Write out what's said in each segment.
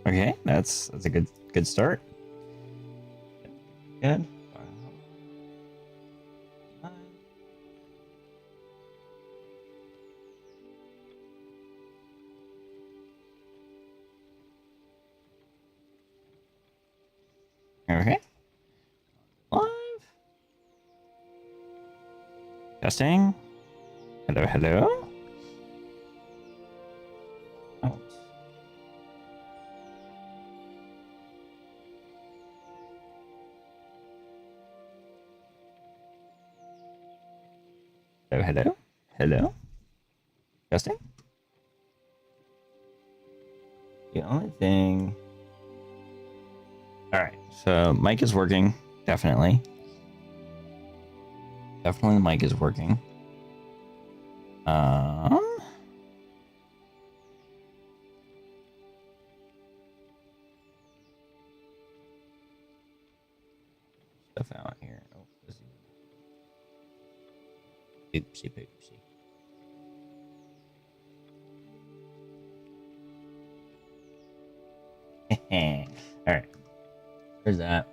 Okay, that's a good start. Good. Okay. Live. Testing. Hello, hello. Out. Hello, hello. Hello. Testing. The only thing. All right. So mic is working. Definitely. Definitely the mic is working. Stuff out here. Oh, this is... Oopsie poopsie. All right. There's that.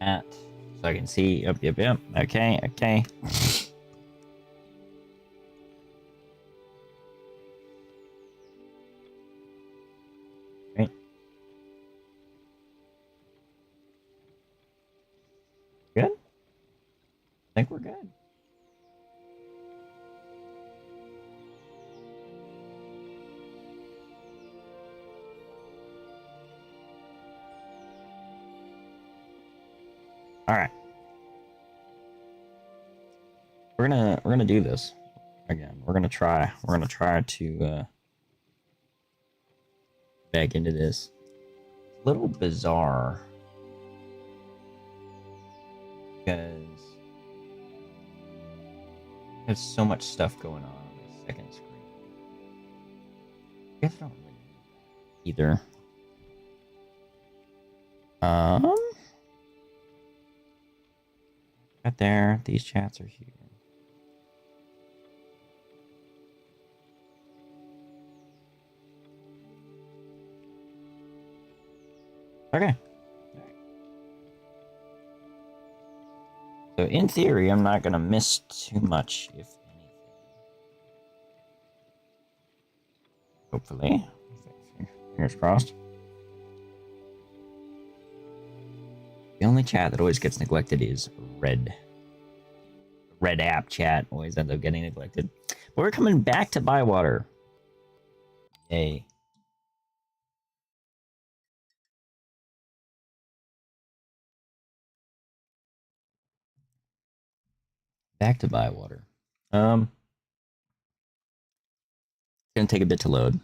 At so I can see. Yep. Okay. Right. Good. I think we're good. All right. We're gonna do this again. We're gonna try to back into this. A little bizarre because there's so much stuff going on the second screen. I guess I don't really need that either. Right there. These chats are here. Okay. So in theory, I'm not gonna miss too much, if anything. Hopefully. Fingers crossed. The only chat that always gets neglected is red. Red app chat always ends up getting neglected. But we're coming back to Bywater. Yay. Back to Bywater. It's gonna take a bit to load. I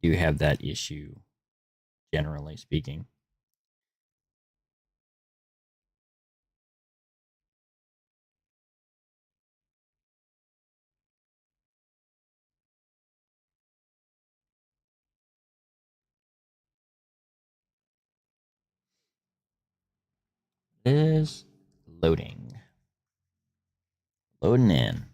do have that issue, generally speaking. It is loading. Loading in.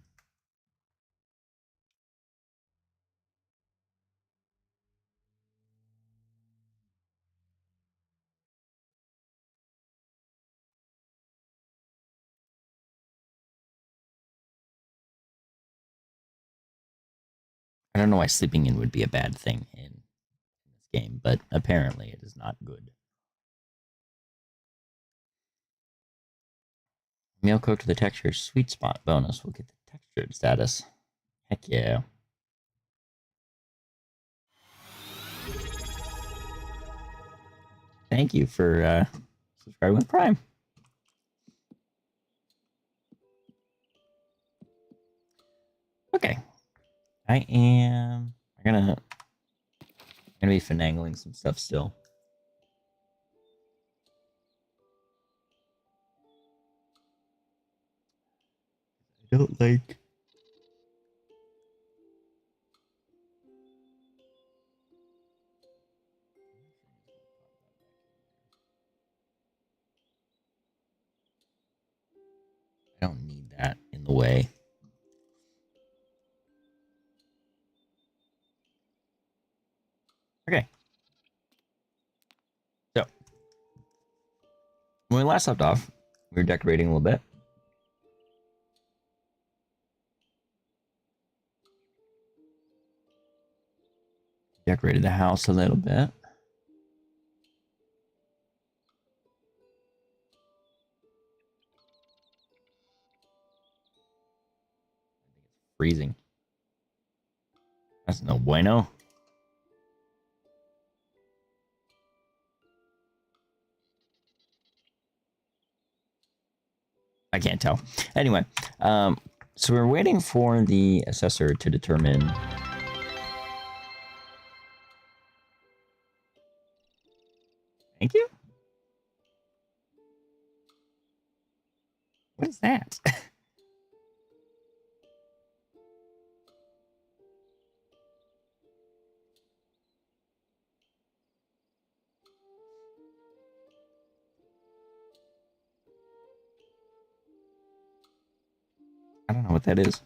I don't know why sleeping in would be a bad thing in this game, but apparently it is not good. Meal cooked to the texture sweet spot bonus will get the textured status. Heck yeah. Thank you for subscribing with Prime. Okay. I'm gonna be finagling some stuff still. I don't like the way. Okay. So, when we last left off, we were decorating a little bit. Decorated the house a little bit. Freezing. That's no bueno. I can't tell. Anyway, so we're waiting for the assessor to determine. Thank you. What is that? I don't know what that is. Is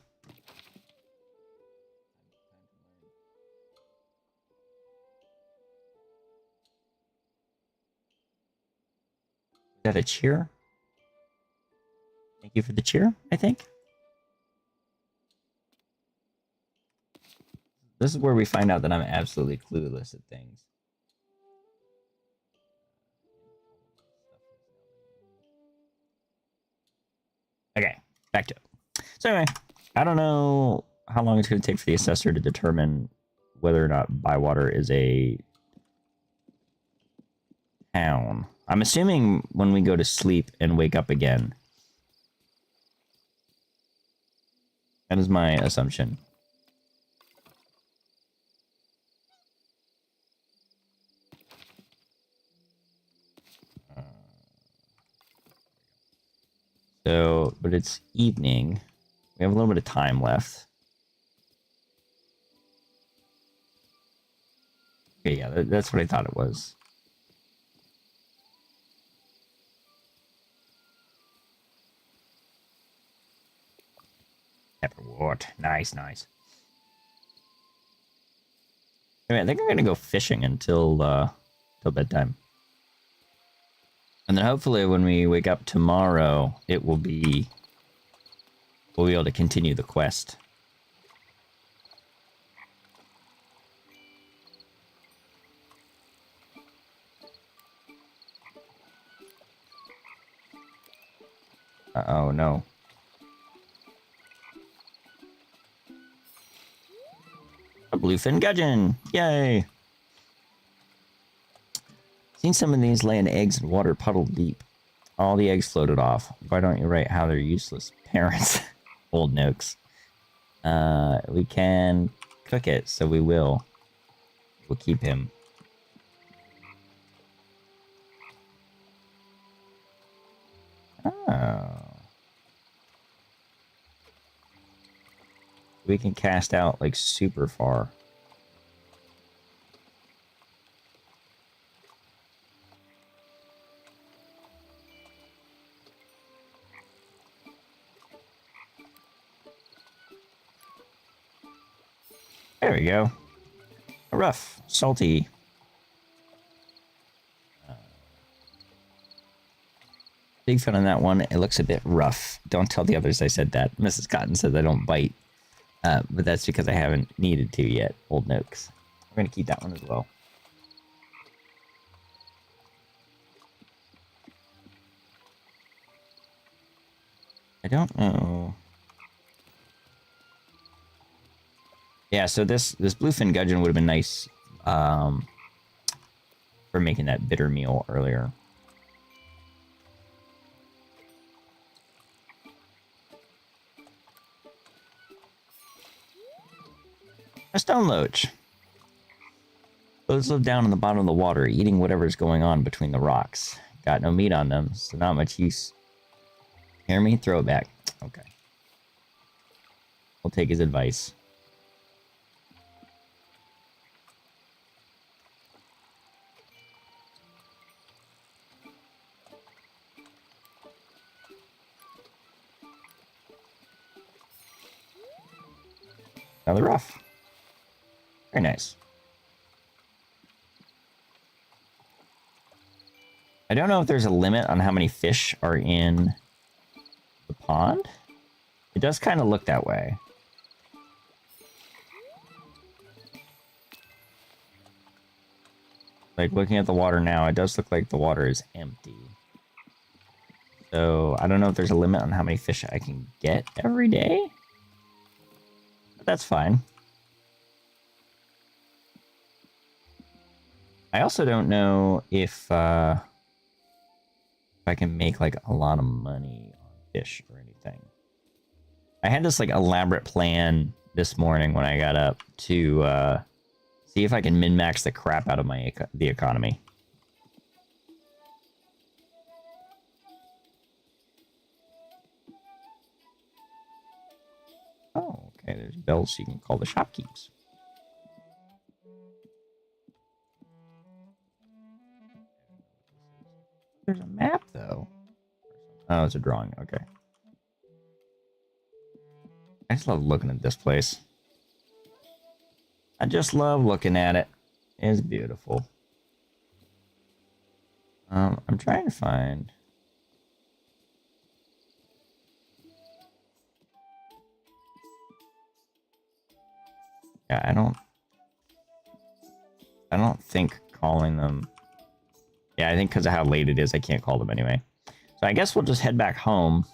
that a cheer? Thank you for the cheer, I think. This is where we find out that I'm absolutely clueless at things. Okay, back to it. So anyway, I don't know how long it's going to take for the assessor to determine whether or not Bywater is a town. I'm assuming when we go to sleep and wake up again. That is my assumption. So, but it's evening. We have a little bit of time left. Okay, yeah, that's what I thought it was. Pepperwort. Nice, nice. Anyway, I think I'm gonna go fishing until bedtime. And then hopefully when we wake up tomorrow, we'll be able to continue the quest. Oh no. A bluefin gudgeon! Yay! Seen some of these laying eggs in water puddled deep. All the eggs floated off. Why don't you write how they're useless parents? Old Nooks. We can cook it, so we will. We'll keep him. Oh. We can cast out, like, super far. There we go. Rough, salty. Big fan on that one. It looks a bit rough. Don't tell the others I said that. Mrs. Cotton says I don't bite. But that's because I haven't needed to yet. Old Nooks. We're going to keep that one as well. I don't know. Yeah, so this bluefin gudgeon would have been nice for making that bitter meal earlier. A stone loach. Those live down in the bottom of the water, eating whatever's going on between the rocks. Got no meat on them, so not much use. Hear me? Throw it back. Okay. We'll take his advice. Another rough. Very nice. I don't know if there's a limit on how many fish are in the pond. It does kind of look that way. Like, looking at the water now, it does look like the water is empty. So, I don't know if there's a limit on how many fish I can get every day. But that's fine. I also don't know if I can make, like, a lot of money on fish or anything. I had this, like, elaborate plan this morning when I got up to see if I can min-max the crap out of the economy. Oh, okay, there's bells you can call the shopkeepers. There's a map, though. Oh, it's a drawing. Okay. I just love looking at this place. I just love looking at it. It's beautiful. I'm trying to find... Yeah, I don't think calling them... Yeah, I think because of how late it is, I can't call them anyway. So I guess we'll just head back home.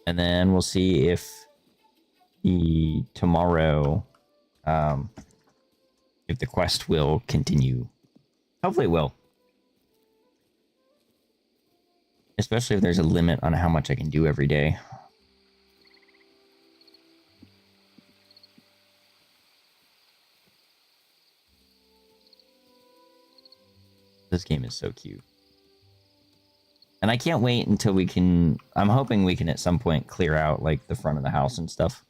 And then we'll see if tomorrow... if the quest will continue. Hopefully it will. Especially if there's a limit on how much I can do every day. This game is so cute. And I can't wait until we can... I'm hoping we can at some point clear out, like, the front of the house and stuff.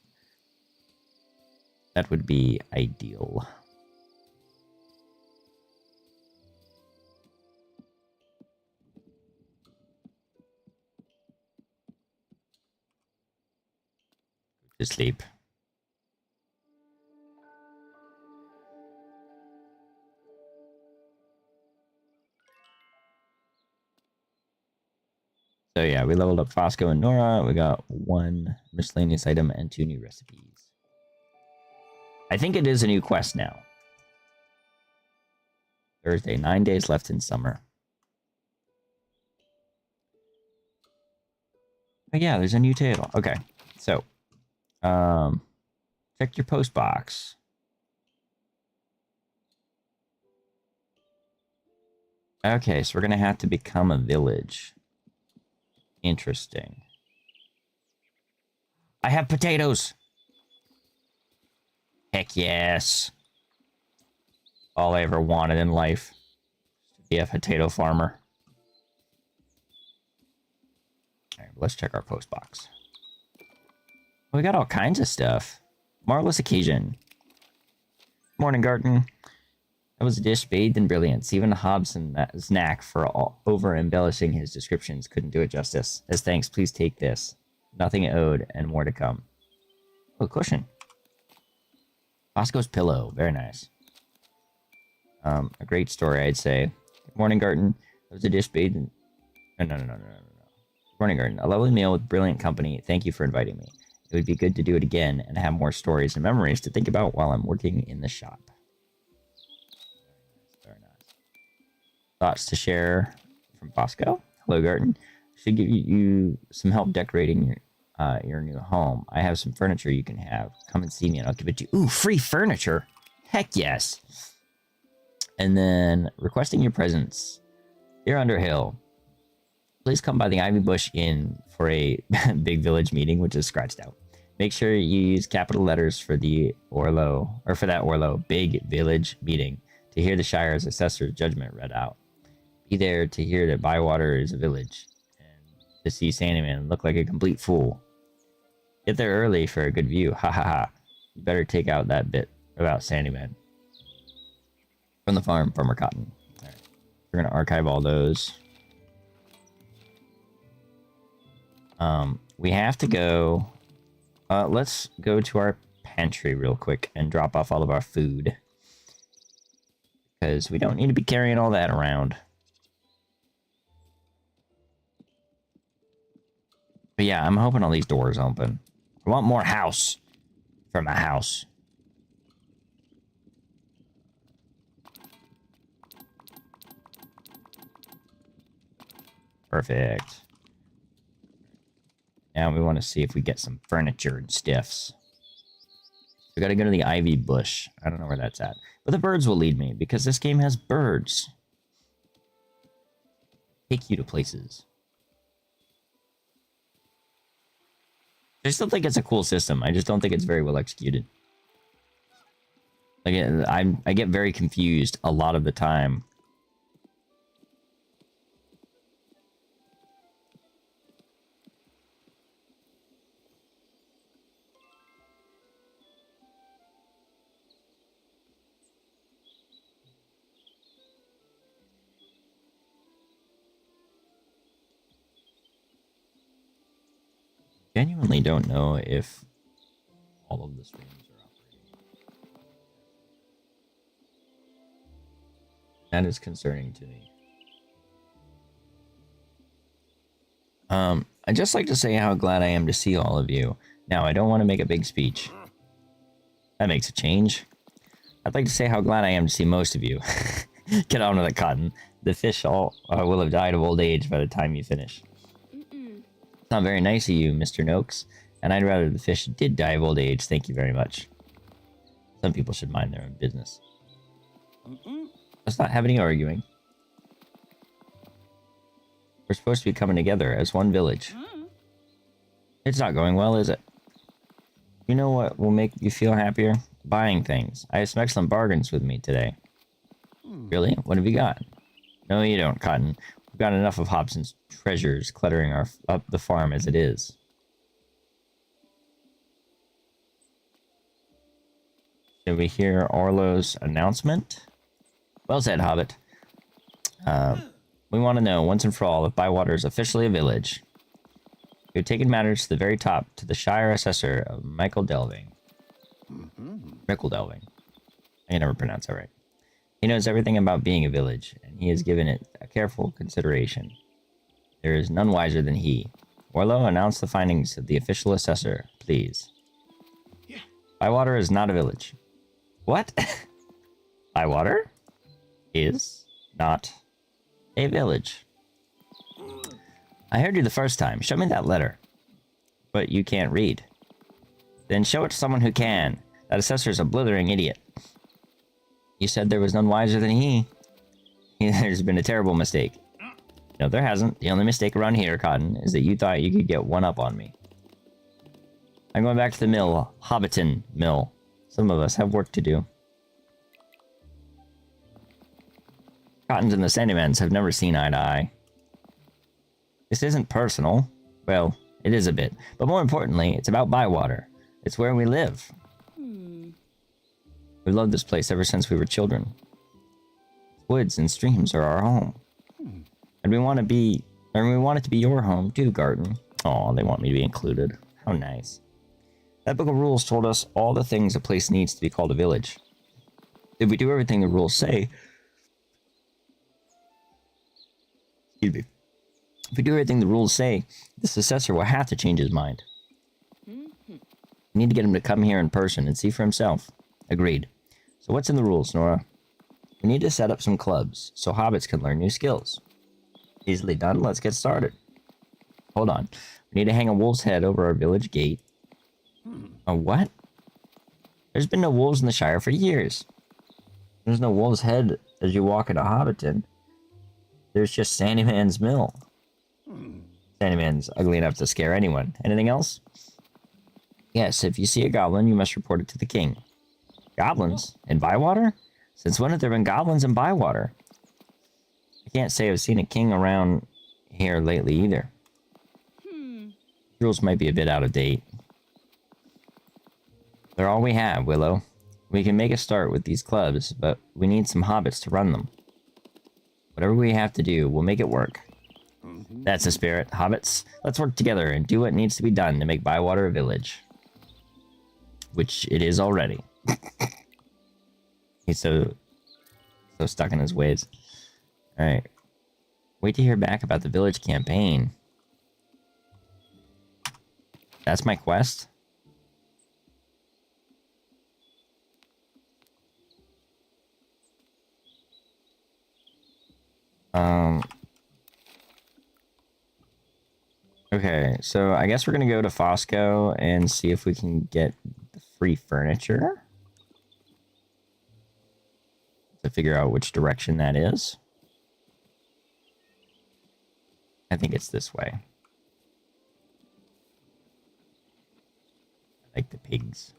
That would be ideal. To sleep. So yeah, we leveled up Fosco and Nora. We got 1 miscellaneous item and 2 new recipes. I think it is a new quest now. Thursday, 9 days left in summer. Oh yeah, there's a new table. Okay, so check your post box. Okay, so we're gonna have to become a village. Interesting. I have potatoes. Heck yes. All I ever wanted in life. To be a potato farmer. Alright, let's check our post box. We got all kinds of stuff. Marvelous occasion. Morning, Garden. That was a dish bathed in brilliance. Even Hobson's knack for over-embellishing his descriptions couldn't do it justice. As thanks, please take this. Nothing owed, and more to come. Oh, cushion. Bosco's pillow. Very nice. A great story, I'd say. Good morning, Garden. That was a dish bathed in... No. Good morning, Garden. A lovely meal with brilliant company. Thank you for inviting me. It would be good to do it again and have more stories and memories to think about while I'm working in the shop. Very nice. Thoughts to share from Bosco? Hello, Garden. Should give you some help decorating your new home. I have some furniture you can have. Come and see me and I'll give it to you. Ooh, free furniture. Heck yes. And then requesting your presence. Dear Underhill, please come by the Ivy Bush Inn for a big village meeting, which is scratched out. Make sure you use capital letters for the Orlo, or for that Orlo, big village meeting, to hear the Shire's assessor's judgment read out. Be there to hear that Bywater is a village, and to see Sandyman look like a complete fool. Get there early for a good view, ha ha ha. You better take out that bit about Sandyman. From the farm, Farmer Cotton. All right. We're going to archive all those. We have to go... let's go to our pantry real quick and drop off all of our food. Because we don't need to be carrying all that around. But yeah, I'm hoping all these doors open. I want more house for my house. Perfect. Now we want to see if we get some furniture and stiffs. We gotta go to the ivy bush. I don't know where that's at. But the birds will lead me, because this game has birds. Take you to places. I still think it's a cool system. I just don't think it's very well executed. Like, I get very confused a lot of the time. Genuinely don't know if all of the streams are operating. That is concerning to me. I'd just like to say how glad I am to see all of you. Now, I don't want to make a big speech. That makes a change. I'd like to say how glad I am to see most of you. Get on with it, Cotton. The fish all will have died of old age by the time you finish. It's not very nice of you, Mr. Noakes, and I'd rather the fish did die of old age, thank you very much. Some people should mind their own business. Let's not have any arguing. We're supposed to be coming together as one village. It's not going well, is it? You know what will make you feel happier? Buying things. I have some excellent bargains with me today. Really? What have you got? No, you don't, Cotton. We've got enough of Hobson's treasures cluttering up the farm as it is. Did we hear Orlo's announcement? Well said, Hobbit. We want to know, once and for all, if Bywater is officially a village. We've taken matters to the very top, to the Shire Assessor of Michael Delving. Michael Delving. I can never pronounce that right. He knows everything about being a village, and he has given it a careful consideration. There is none wiser than he. Orlo, announce the findings of the official assessor, please. Bywater is not a village. What? Bywater is not a village. I heard you the first time. Show me that letter. But you can't read. Then show it to someone who can. That assessor's a blithering idiot. You said there was none wiser than he. There's been a terrible mistake. No, there hasn't. The only mistake around here, Cotton, is that you thought you could get one up on me. I'm going back to the mill. Hobbiton Mill. Some of us have work to do. Cottons and the Sandymans have never seen eye to eye. This isn't personal. Well, it is a bit. But more importantly, it's about Bywater. It's where we live. We've loved this place ever since we were children. Woods and streams are our home. And we want it to be your home too, Garden. Aw, they want me to be included. How nice. That book of rules told us all the things a place needs to be called a village. If we do everything the rules say... Excuse me. If we do everything the rules say, this assessor will have to change his mind. We need to get him to come here in person and see for himself. Agreed. So what's in the rules, Nora? We need to set up some clubs, so hobbits can learn new skills. Easily done, let's get started. Hold on. We need to hang a wolf's head over our village gate. A what? There's been no wolves in the Shire for years. There's no wolf's head as you walk into Hobbiton. There's just Sandyman's Mill. Sandyman's ugly enough to scare anyone. Anything else? Yes, if you see a goblin, you must report it to the king. Goblins? In Bywater? Since when have there been goblins in Bywater? I can't say I've seen a king around here lately either. Rules might be a bit out of date. They're all we have, Willow. We can make a start with these clubs, but we need some hobbits to run them. Whatever we have to do, we'll make it work. That's the spirit. Hobbits, let's work together and do what needs to be done to make Bywater a village. which it is already. He's so stuck in his ways. Alright. Wait to hear back about the village campaign. That's my quest? Okay, so I guess we're gonna go to Fosco and see if we can get the free furniture. To figure out which direction that is. I think it's this way. I like the pigs.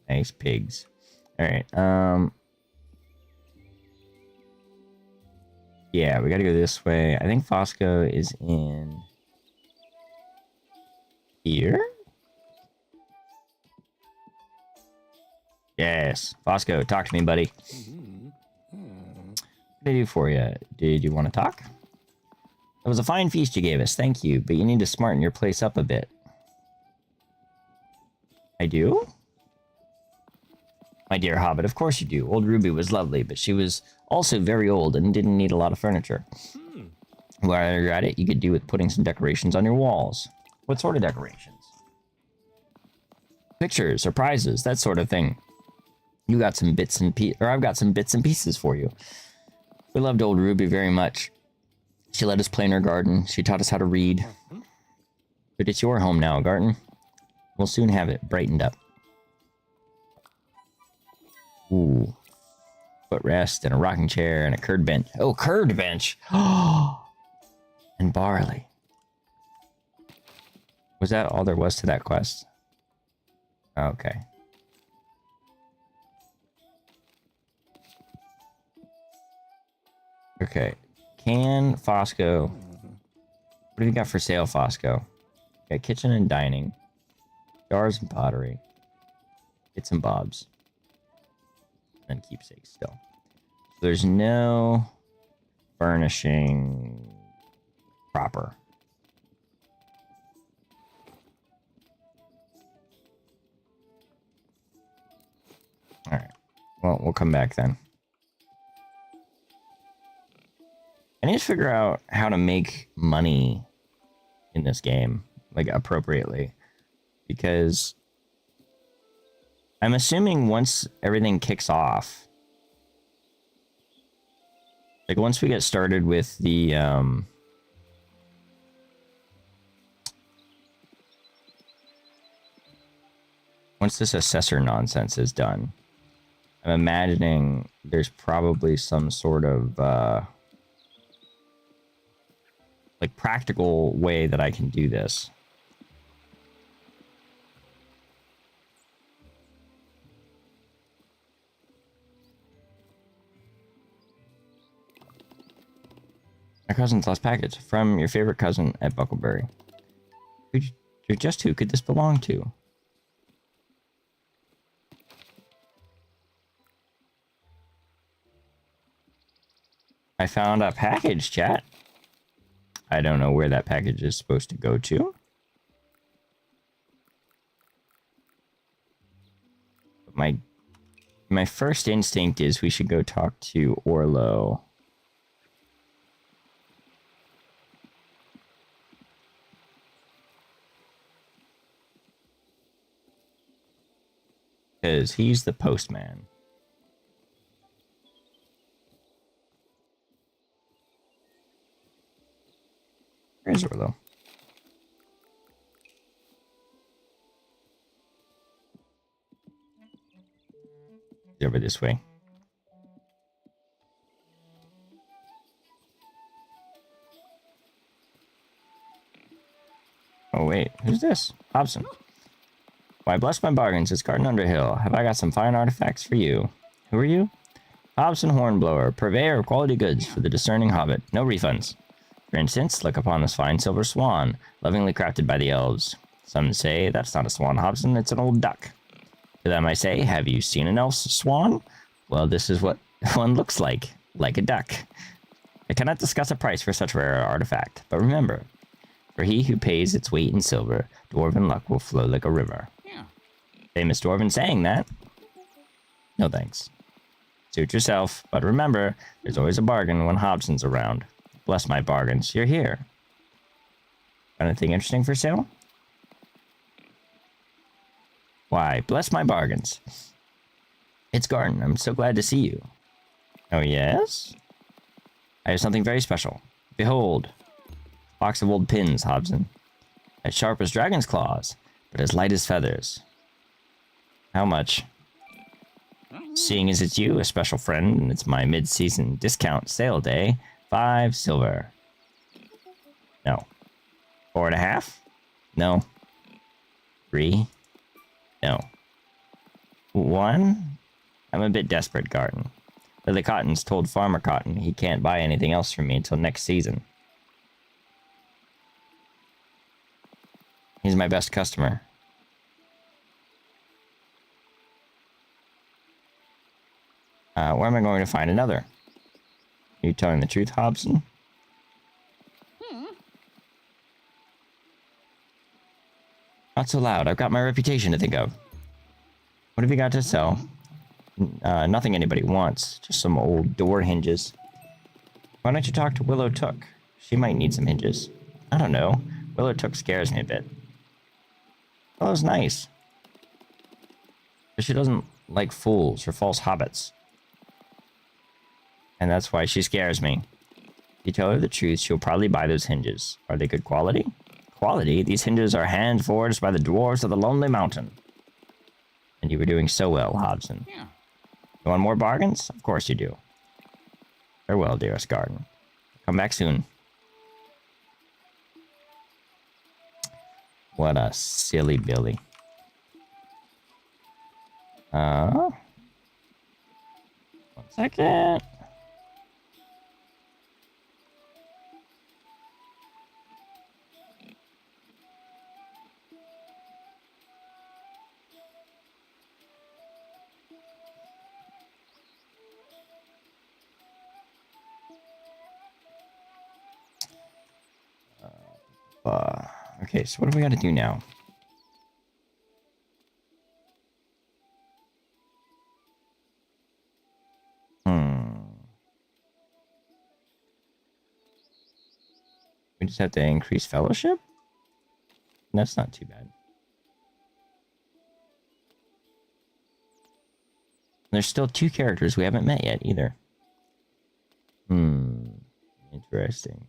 Nice pigs. Alright, yeah, we gotta go this way. I think Fosco is in here? Yes. Fosco, talk to me, buddy. What did I do for you? Did you want to talk? It was a fine feast you gave us, thank you, but you need to smarten your place up a bit. I do? My dear Hobbit, of course you do. Old Ruby was lovely, but she was also very old and didn't need a lot of furniture. While you're at it, you could do with putting some decorations on your walls. What sort of decorations? Pictures, surprises, that sort of thing. You got some bits and I've got some bits and pieces for you. We loved old Ruby very much. She let us play in her garden. She taught us how to read. But it's your home now, Garten. We'll soon have it brightened up. Ooh. Footrest and a rocking chair and a curd bench. Oh, curd bench! And barley. Was that all there was to that quest? Okay. Okay. Can Fosco... What do you got for sale, Fosco? Got kitchen and dining. Jars and pottery. Bits and bobs. And keepsakes still. So there's no furnishing proper. Alright. Well, we'll come back then. I need to figure out how to make money in this game, like, appropriately. Because I'm assuming once everything kicks off, like, once we get started with the, once this assessor nonsense is done, I'm imagining there's probably some sort of, like, practical way that I can do this. My cousin's lost package from your favorite cousin at Buckleberry. Just who could this belong to? I found a package, chat. I don't know where that package is supposed to go to. But my first instinct is we should go talk to Orlo. Because he's the postman. Where's Orlo? He's over this way. Oh wait, who's this? Hobson. Why, bless my bargains, it's Garden Underhill. Have I got some fine artifacts for you? Who are you? Hobson Hornblower, purveyor of quality goods for the discerning hobbit. No refunds. For instance, look upon this fine silver swan, lovingly crafted by the elves. Some say that's not a swan, Hobson, it's an old duck. To them I say, have you seen an elf's swan? Well, this is what one looks like a duck. I cannot discuss a price for such rare artifact, but remember, For he who pays its weight in silver, dwarven luck will flow like a river. Yeah. Famous dwarven saying that. No thanks. Suit yourself, but remember, there's always a bargain when Hobson's around. Bless my bargains, you're here. Got anything interesting for sale? Why, bless my bargains. It's Garden, I'm so glad to see you. Oh yes? I have something very special. Behold. Box of old pins, Hobson. As sharp as dragon's claws, but as light as feathers. How much? Seeing as it's you, a special friend, and it's my mid-season discount sale day, 5 silver. No. 4.5? No. 3? No. 1? I'm a bit desperate, Garden. Lily Cotton's told Farmer Cotton he can't buy anything else from me until next season. He's my best customer. Where am I going to find another? Are you telling the truth, Hobson? Not so loud. I've got my reputation to think of. What have you got to sell? Nothing anybody wants. Just some old door hinges. Why don't you talk to Willow Took? She might need some hinges. I don't know. Willow Took scares me a bit. Willow's nice. But she doesn't like fools or false hobbits. And that's why she scares me. If you tell her the truth, she'll probably buy those hinges. Are they good quality? Quality? These hinges are hand-forged by the dwarves of the Lonely Mountain. And you were doing so well, Hobson. Yeah. You want more bargains? Of course you do. Farewell, dearest Garden. Come back soon. What a silly Billy. One second. Okay, so what do we got to do now? We just have to increase fellowship? That's not too bad. There's still 2 characters we haven't met yet, either. Interesting.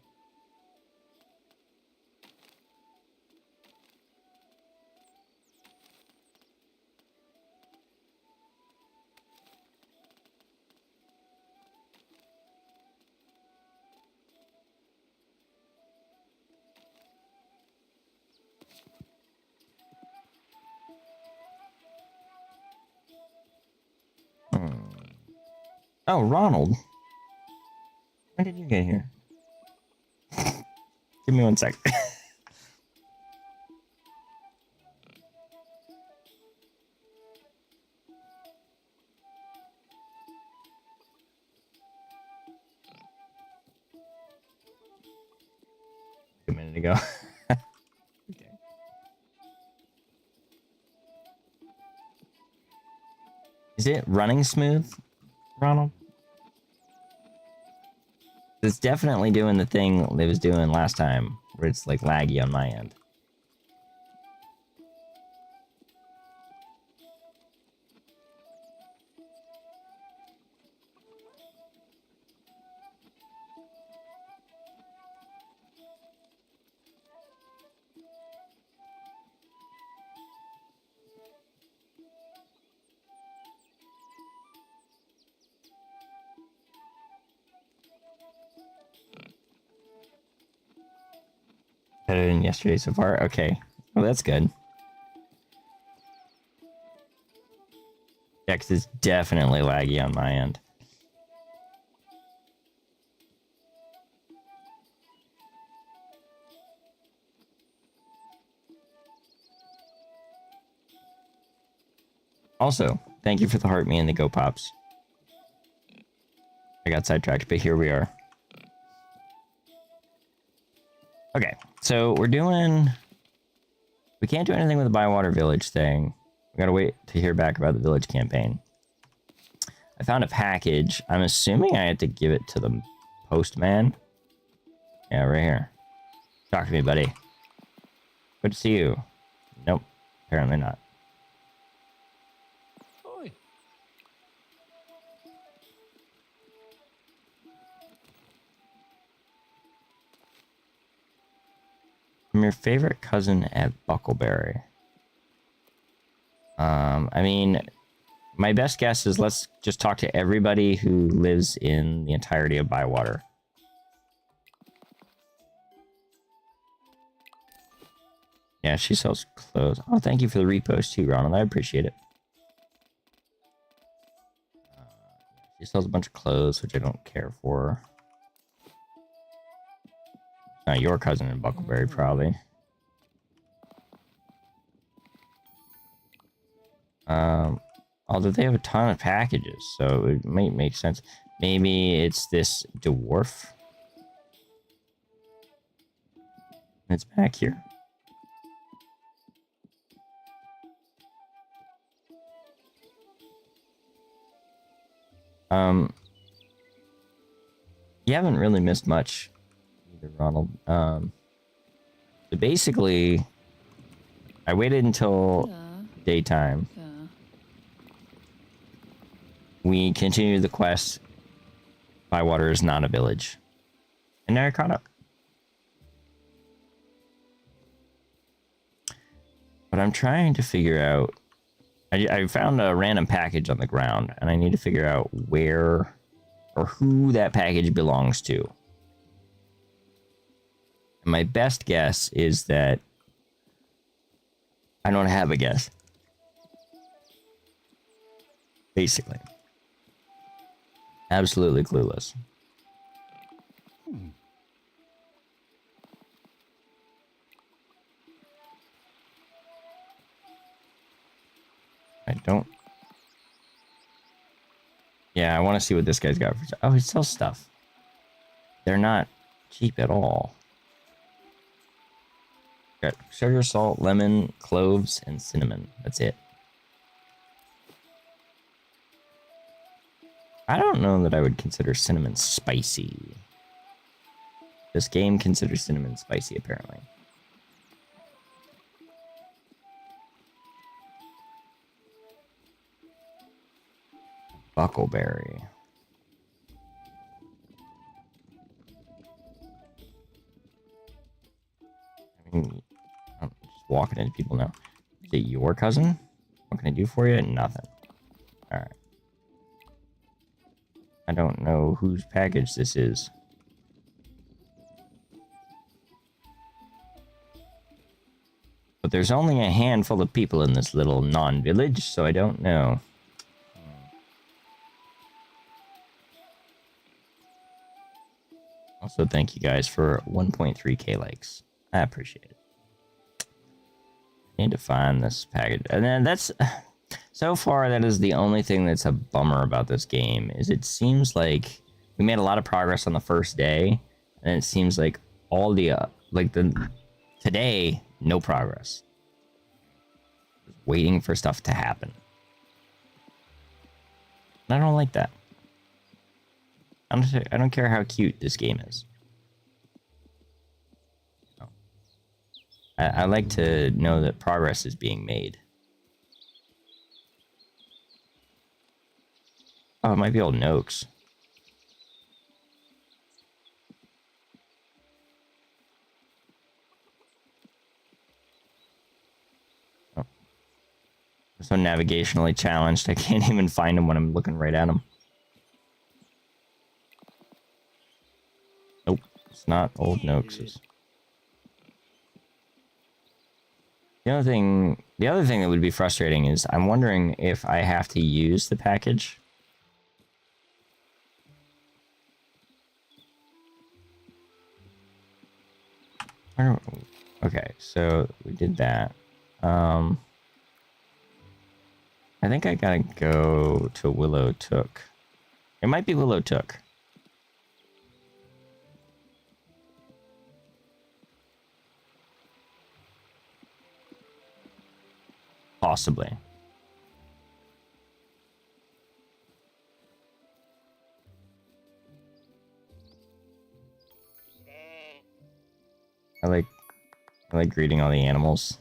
Oh, Ronald. When did you get here? Give me 1 sec. A minute ago. Okay. Is it running smooth, Ronald? It's definitely doing the thing it was doing last time, where it's like laggy on my end. Better than yesterday so far? Okay. Well, that's good. Yeah, 'cause it's definitely laggy on my end. Also, thank you for the heart me and the go pops. I got sidetracked, but here we are. Okay, So we're doing... We can't do anything with the Bywater Village thing. We gotta wait to hear back about the village campaign. I found a package. I'm assuming I had to give it to the postman. Yeah, right here. Talk to me, buddy. Good to see you. Nope, apparently not. Oi. I'm your favorite cousin at Buckleberry. I mean, my best guess is let's just talk to everybody who lives in the entirety of Bywater. Yeah, she sells clothes. Oh, thank you for the repost too, Ronald. I appreciate it. She sells a bunch of clothes, which I don't care for. Not your cousin in Buckleberry, probably. Although they have a ton of packages, so it might make sense. Maybe it's this dwarf. It's back here. You haven't really missed much either, Ronald. So basically, I waited until daytime. We continued the quest. Bywater is not a village. And now I caught up. But I'm trying to figure out... I found a random package on the ground, and I need to figure out where or who that package belongs to. And my best guess is that... I don't have a guess. Basically. Absolutely clueless. I don't... Yeah, I want to see what this guy's got. Oh, he sells stuff. They're not cheap at all. Got sugar, salt, lemon, cloves, and cinnamon. That's it. I don't know that I would consider cinnamon spicy. This game considers cinnamon spicy, apparently. Buckleberry. I mean, I'm just walking into people now. Is it your cousin? What can I do for you? Nothing. Alright. I don't know whose package this is. But there's only a handful of people in this little non-village, so I don't know. Also, thank you guys for 1.3k likes. I appreciate it. Need to find this package. And then that's... So far, that is the only thing that's a bummer about this game, is it seems like we made a lot of progress on the first day, and it seems like all the, today, no progress. Just waiting for stuff to happen. And I don't like that. I don't care how cute this game is. No. I like to know that progress is being made. Oh, it might be old Noakes. Oh. I'm so navigationally challenged, I can't even find him when I'm looking right at him. Nope, it's not old Noakes'. The other thing that would be frustrating is I'm wondering if I have to use the package. Okay, so we did that. I think I gotta go to Willow Took. It might be Willow Took. Possibly. I like greeting all the animals.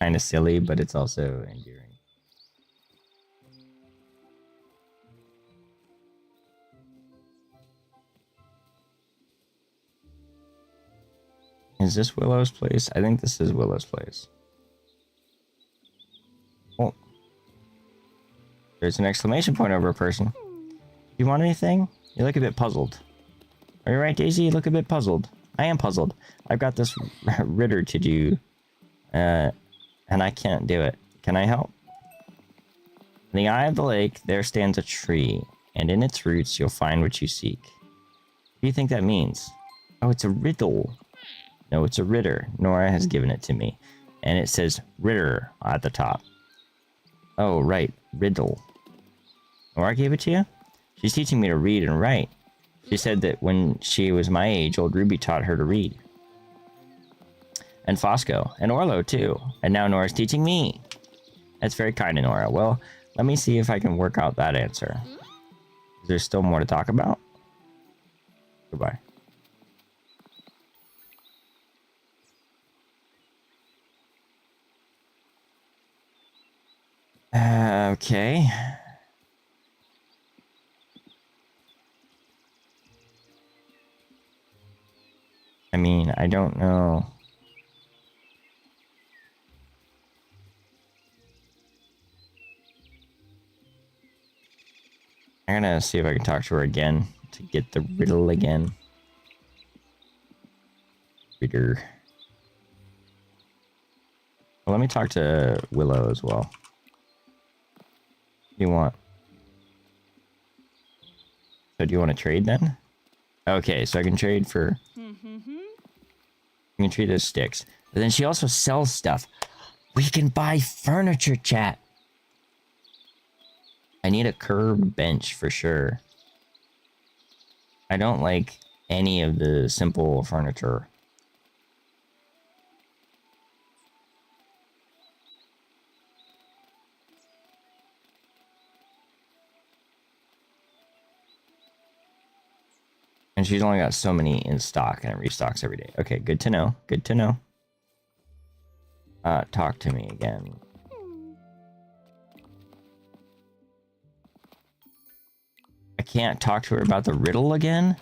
Kind of silly, but it's also endearing. Is this Willow's place? I think this is Willow's place. Oh. There's an exclamation point over a person. You want anything? You look a bit puzzled. Are you right, Daisy? You look a bit puzzled. I am puzzled. I've got this riddle to do. And I can't do it. Can I help? In the eye of the lake, there stands a tree. And in its roots, you'll find what you seek. What do you think that means? Oh, it's a riddle. No, it's a Ritter. Nora has given it to me. And it says Ritter at the top. Oh, right. Riddle. Nora gave it to you? She's teaching me to read and write. She said that when she was my age, old Ruby taught her to read. And Fosco. And Orlo, too. And now Nora's teaching me. That's very kind of Nora. Well, let me see if I can work out that answer. Is there still more to talk about? Goodbye. Okay. I mean, I don't know. I'm gonna see if I can talk to her again to get the riddle again. Ritter. Well, let me talk to Willow as well. What do you want? So do you want to trade then? Okay, so I can trade for... I can trade those sticks. But then she also sells stuff. We can buy furniture, chat. I need a curved bench for sure. I don't like any of the simple furniture. And she's only got so many in stock, and it restocks every day. Okay, good to know. Good to know. Talk to me again. I can't talk to her about the riddle again?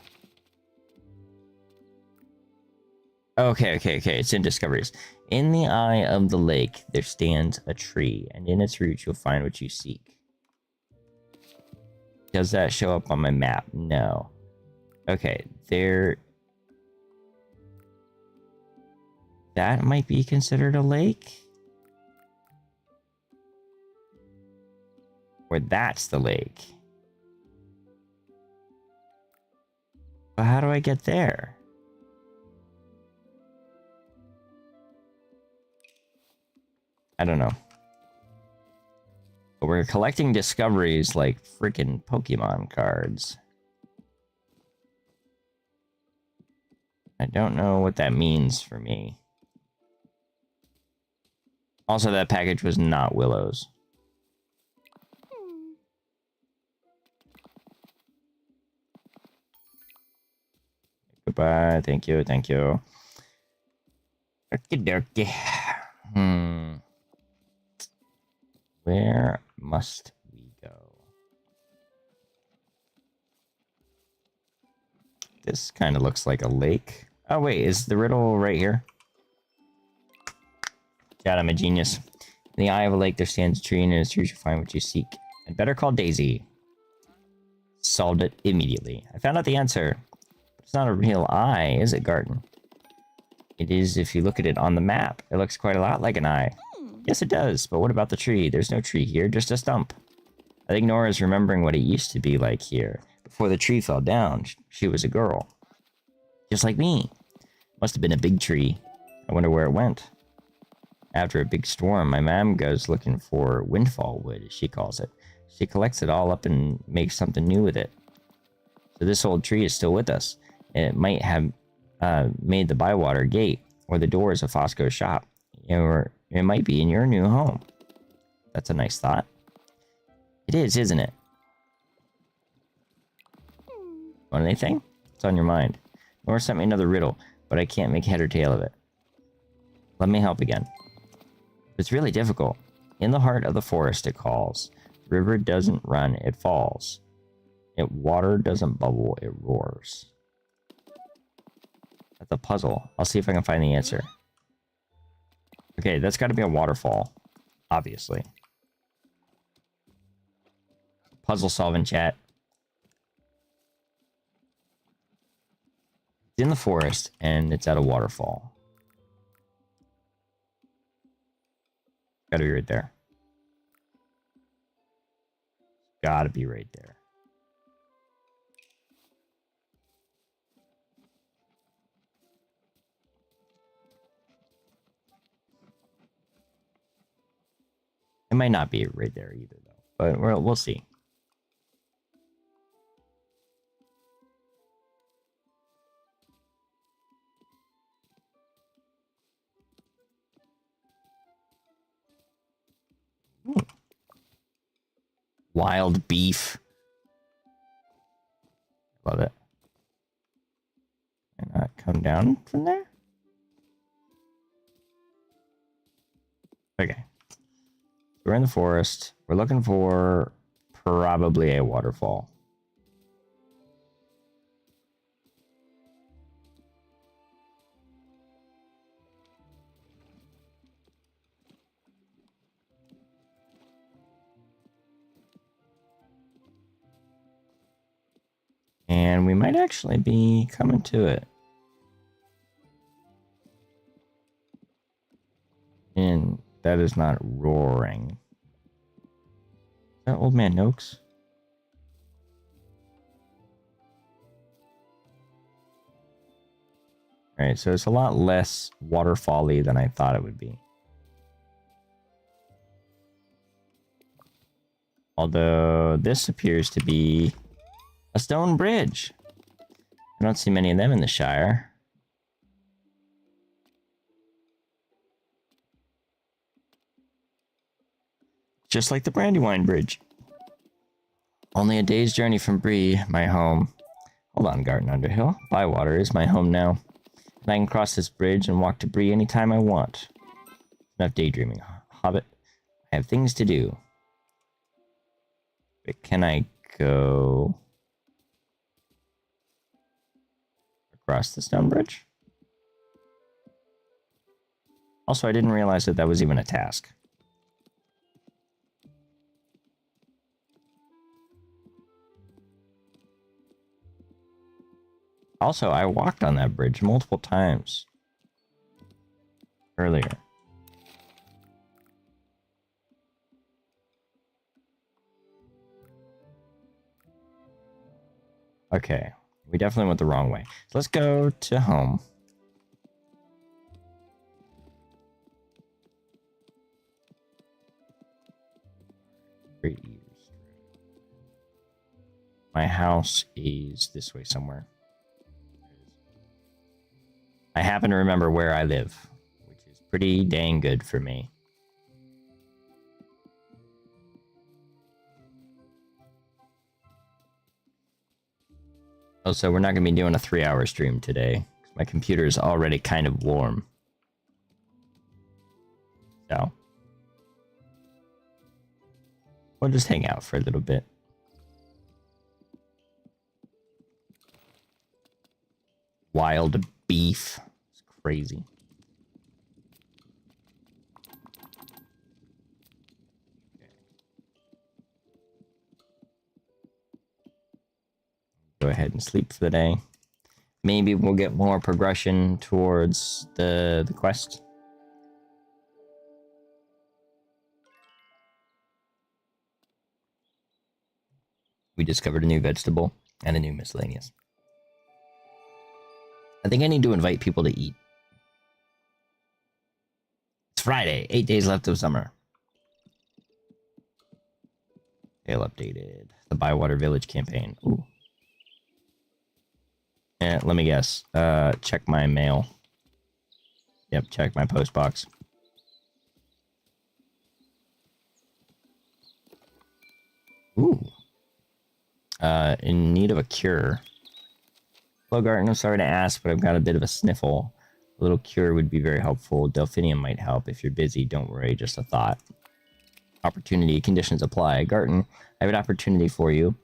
Okay. It's in Discoveries. In the eye of the lake, there stands a tree, and in its roots, you'll find what you seek. Does that show up on my map? No. Okay, there... That might be considered a lake? Or that's the lake? But how do I get there? I don't know. But we're collecting discoveries like freaking Pokemon cards. I don't know what that means for me. Also, that package was not Willow's. Goodbye. Thank you. Thank you. Okie dokie. Where must we go? This kind of looks like a lake. Oh, wait. Is the riddle right here? God, I'm a genius. In the eye of a lake, there stands a tree, and in its roots you find what you seek. And better call Daisy. Solved it immediately. I found out the answer. It's not a real eye, is it, Garden? It is if you look at it on the map. It looks quite a lot like an eye. Yes, it does. But what about the tree? There's no tree here, just a stump. I think Nora's remembering what it used to be like here. Before the tree fell down, she was a girl. Just like me. Must have been a big tree. I wonder where it went. After a big storm, my mom goes looking for windfall wood, as she calls it. She collects it all up and makes something new with it. So this old tree is still with us. It might have made the Bywater gate or the doors of Fosco's shop. It might be in your new home. That's a nice thought. It is, isn't it? Want anything? What's on your mind? Nora sent me another riddle, but I can't make head or tail of it. Let me help again. It's really difficult. In the heart of the forest it calls. The river doesn't run, it falls. Water doesn't bubble, it roars. That's a puzzle. I'll see if I can find the answer. Okay, that's got to be a waterfall. Obviously. Puzzle solving, chat. It's in the forest, and it's at a waterfall. Gotta be right there. Gotta be right there. It might not be right there either, though. But we'll see. Ooh. Wild beef. Love it. Can I come down from there? Okay. We're in the forest. We're looking for probably a waterfall. And we might actually be coming to it. And that is not roaring. Is that Old Man Noakes? Alright, so it's a lot less waterfall-y than I thought it would be. Although this appears to be a stone bridge. I don't see many of them in the Shire. Just like the Brandywine Bridge. Only a day's journey from Bree, my home. Hold on, Garden Underhill. Bywater is my home now. And I can cross this bridge and walk to Bree anytime I want. Enough daydreaming, Hobbit. I have things to do. But can I go across the stone bridge? Also, I didn't realize that that was even a task. Also, I walked on that bridge multiple times earlier. Okay, we definitely went the wrong way. So let's go to home. My house is this way somewhere. I happen to remember where I live, which is pretty dang good for me. Also, we're not going to be doing a 3-hour stream today. My computer is already kind of warm. So, we'll just hang out for a little bit. Wild beef. It's crazy. Go ahead and sleep for the day. Maybe we'll get more progression towards the quest. We discovered a new vegetable and a new miscellaneous. I think I need to invite people to eat. It's Friday. 8 days left of summer. Tale updated. The Bywater Village campaign. Ooh. Yeah, let me guess. Check my mail. Yep, check my post box. Ooh. In need of a cure. Hello, Garten. I'm sorry to ask, but I've got a bit of a sniffle. A little cure would be very helpful. Delphinium might help. If you're busy, don't worry, just a thought. Opportunity conditions apply. Garten, I have an opportunity for you.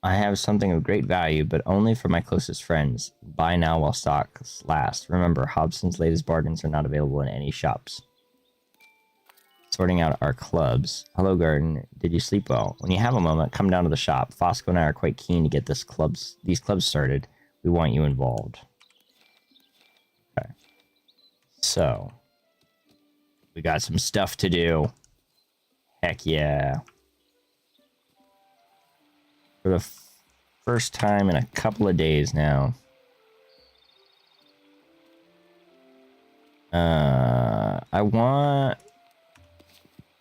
I have something of great value, but only for my closest friends. Buy now while stocks last. Remember, Hobson's latest bargains are not available in any shops. Sorting out our clubs. Hello, Garden. Did you sleep well? When you have a moment, come down to the shop. Fosco and I are quite keen to get these clubs started. We want you involved. Okay. So, we got some stuff to do. Heck yeah. For the first time in a couple of days now. I want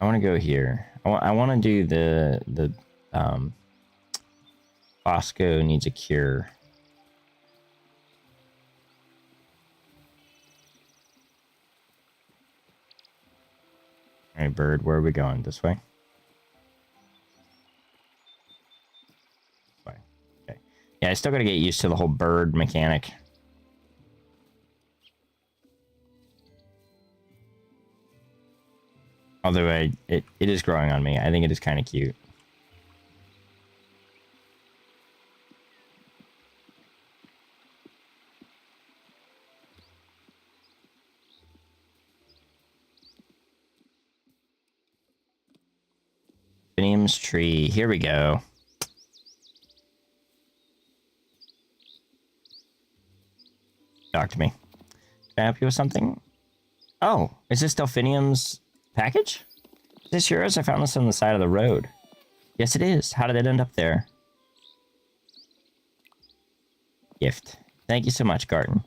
to go here. I want to do the Fosco needs a cure. All right, bird, where are we going? This way? Okay. Yeah, I still got to get used to the whole bird mechanic. Although it is growing on me. I think it is kind of cute. Phinium's tree. Here we go. Talk to me. Can I help you with something? Oh, is this Delphinium's package? Is this yours? I found this on the side of the road. Yes, it is. How did it end up there? Gift. Thank you so much, Garten.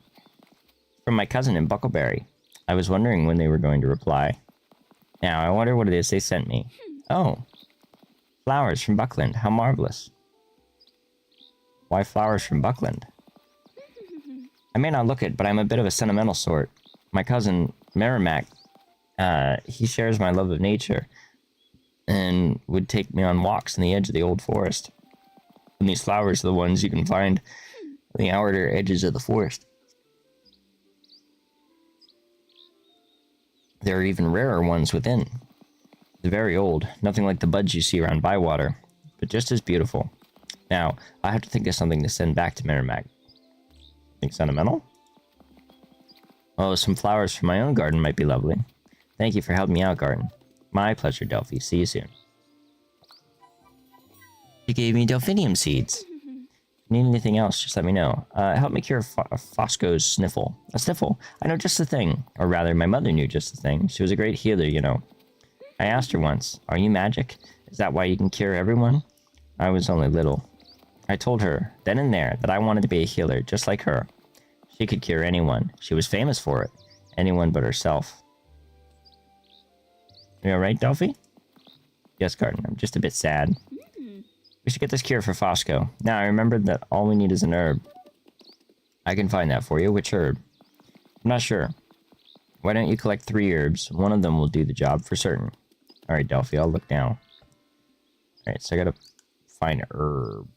From my cousin in Buckleberry. I was wondering when they were going to reply. Now, I wonder what it is they sent me. Oh. Flowers from Buckland. How marvelous. Why flowers from Buckland? I may not look it, but I'm a bit of a sentimental sort. My cousin, Merrimack, he shares my love of nature and would take me on walks in the edge of the old forest. And these flowers are the ones you can find on the outer edges of the forest. There are even rarer ones within. They're very old, nothing like the buds you see around Bywater, but just as beautiful. Now, I have to think of something to send back to Merrimack. Think sentimental? Oh, some flowers from my own garden might be lovely. Thank you for helping me out, Garden. My pleasure, Delphi. See you soon. You gave me delphinium seeds. If you need anything else, just let me know. Help me cure Fosco's sniffle. A sniffle? I know just the thing. Or rather, my mother knew just the thing. She was a great healer, you know. I asked her once, are you magic? Is that why you can cure everyone? I was only little. I told her, then and there, that I wanted to be a healer, just like her. She could cure anyone. She was famous for it. Anyone but herself. You alright, Delphi? Yes, Garden. I'm just a bit sad. We should get this cure for Fosco. Now, I remembered that all we need is an herb. I can find that for you. Which herb? I'm not sure. Why don't you collect 3 herbs? One of them will do the job for certain. Alright, Delphi, I'll look now. Alright, so I gotta find herbs.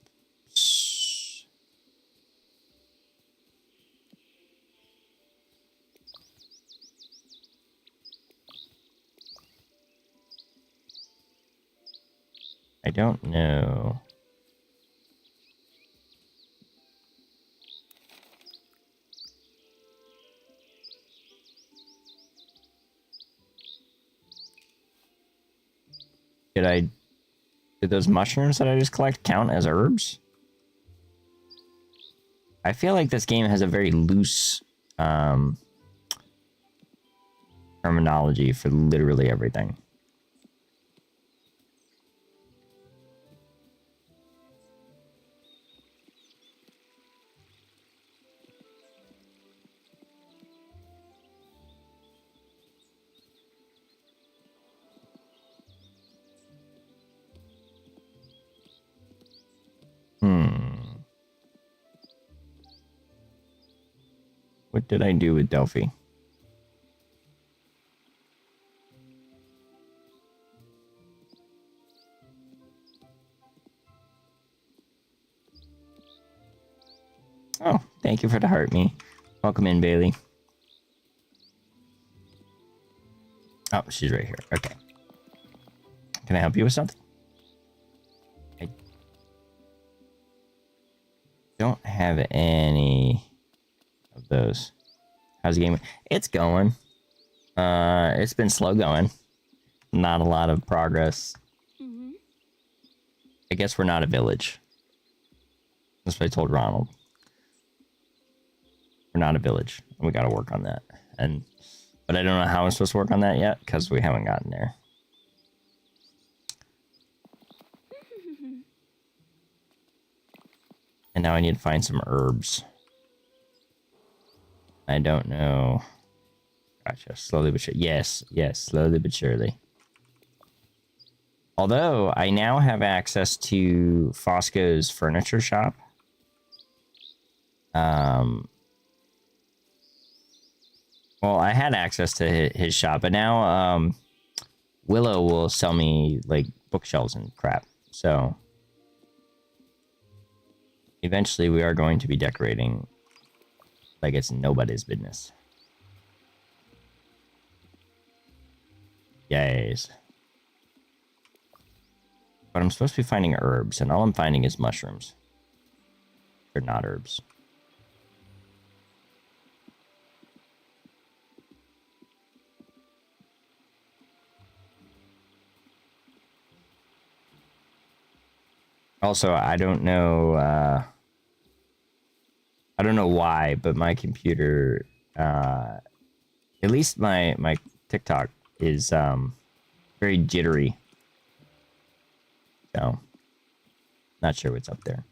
I don't know. Did those mushrooms that I just collect count as herbs? I feel like this game has a very loose terminology for literally everything. What did I do with Delphi? Oh, thank you for the heart me. Welcome in, Bailey. Oh, she's right here. Okay. Can I help you with something? I don't have any of those. How's the game? It's going. It's been slow going. Not a lot of progress. Mm-hmm. I guess we're not a village. That's what I told Ronald. We're not a village. We got to work on that. But I don't know how I'm supposed to work on that yet because we haven't gotten there. And now I need to find some herbs. I don't know. Gotcha. Slowly but surely. Yes, slowly but surely. Although I now have access to Fosco's furniture shop. Well, I had access to his shop, but now Willow will sell me like bookshelves and crap. So eventually we are going to be decorating like it's nobody's business. Yes. But I'm supposed to be finding herbs, and all I'm finding is mushrooms. They're not herbs. Also, I don't know why, but my computer, at least my TikTok is very jittery. So, not sure what's up there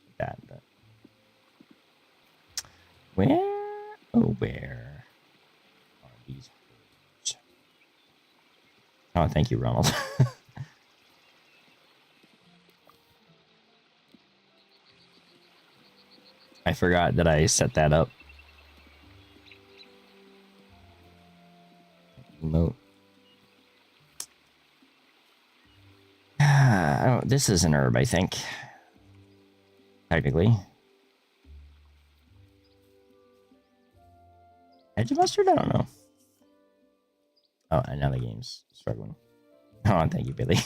with that, but where are these birds? Oh, thank you, Ronald. I forgot that I set that up. Emote. Oh, this is an herb, I think. Technically. Edge of mustard? I don't know. Oh, and now the game's struggling. Oh, thank you, Billy.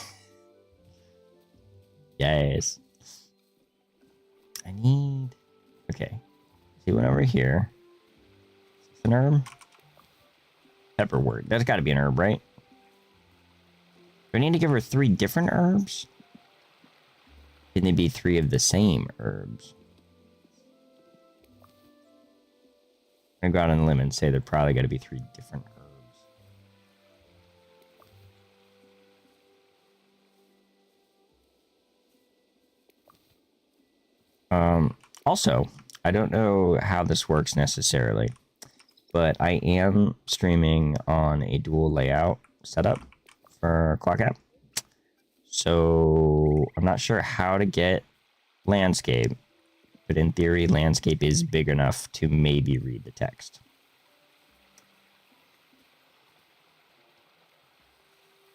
Yes. I need... Okay. See one over here. Is this an herb? Pepperwort. That's got to be an herb, right? Do I need to give her 3 different herbs? Can they be 3 of the same herbs? I'm gonna go out on a limb and say they're probably got to be 3 different herbs. Also, I don't know how this works necessarily, but I am streaming on a dual layout setup for Clock App. So I'm not sure how to get landscape, but in theory, landscape is big enough to maybe read the text.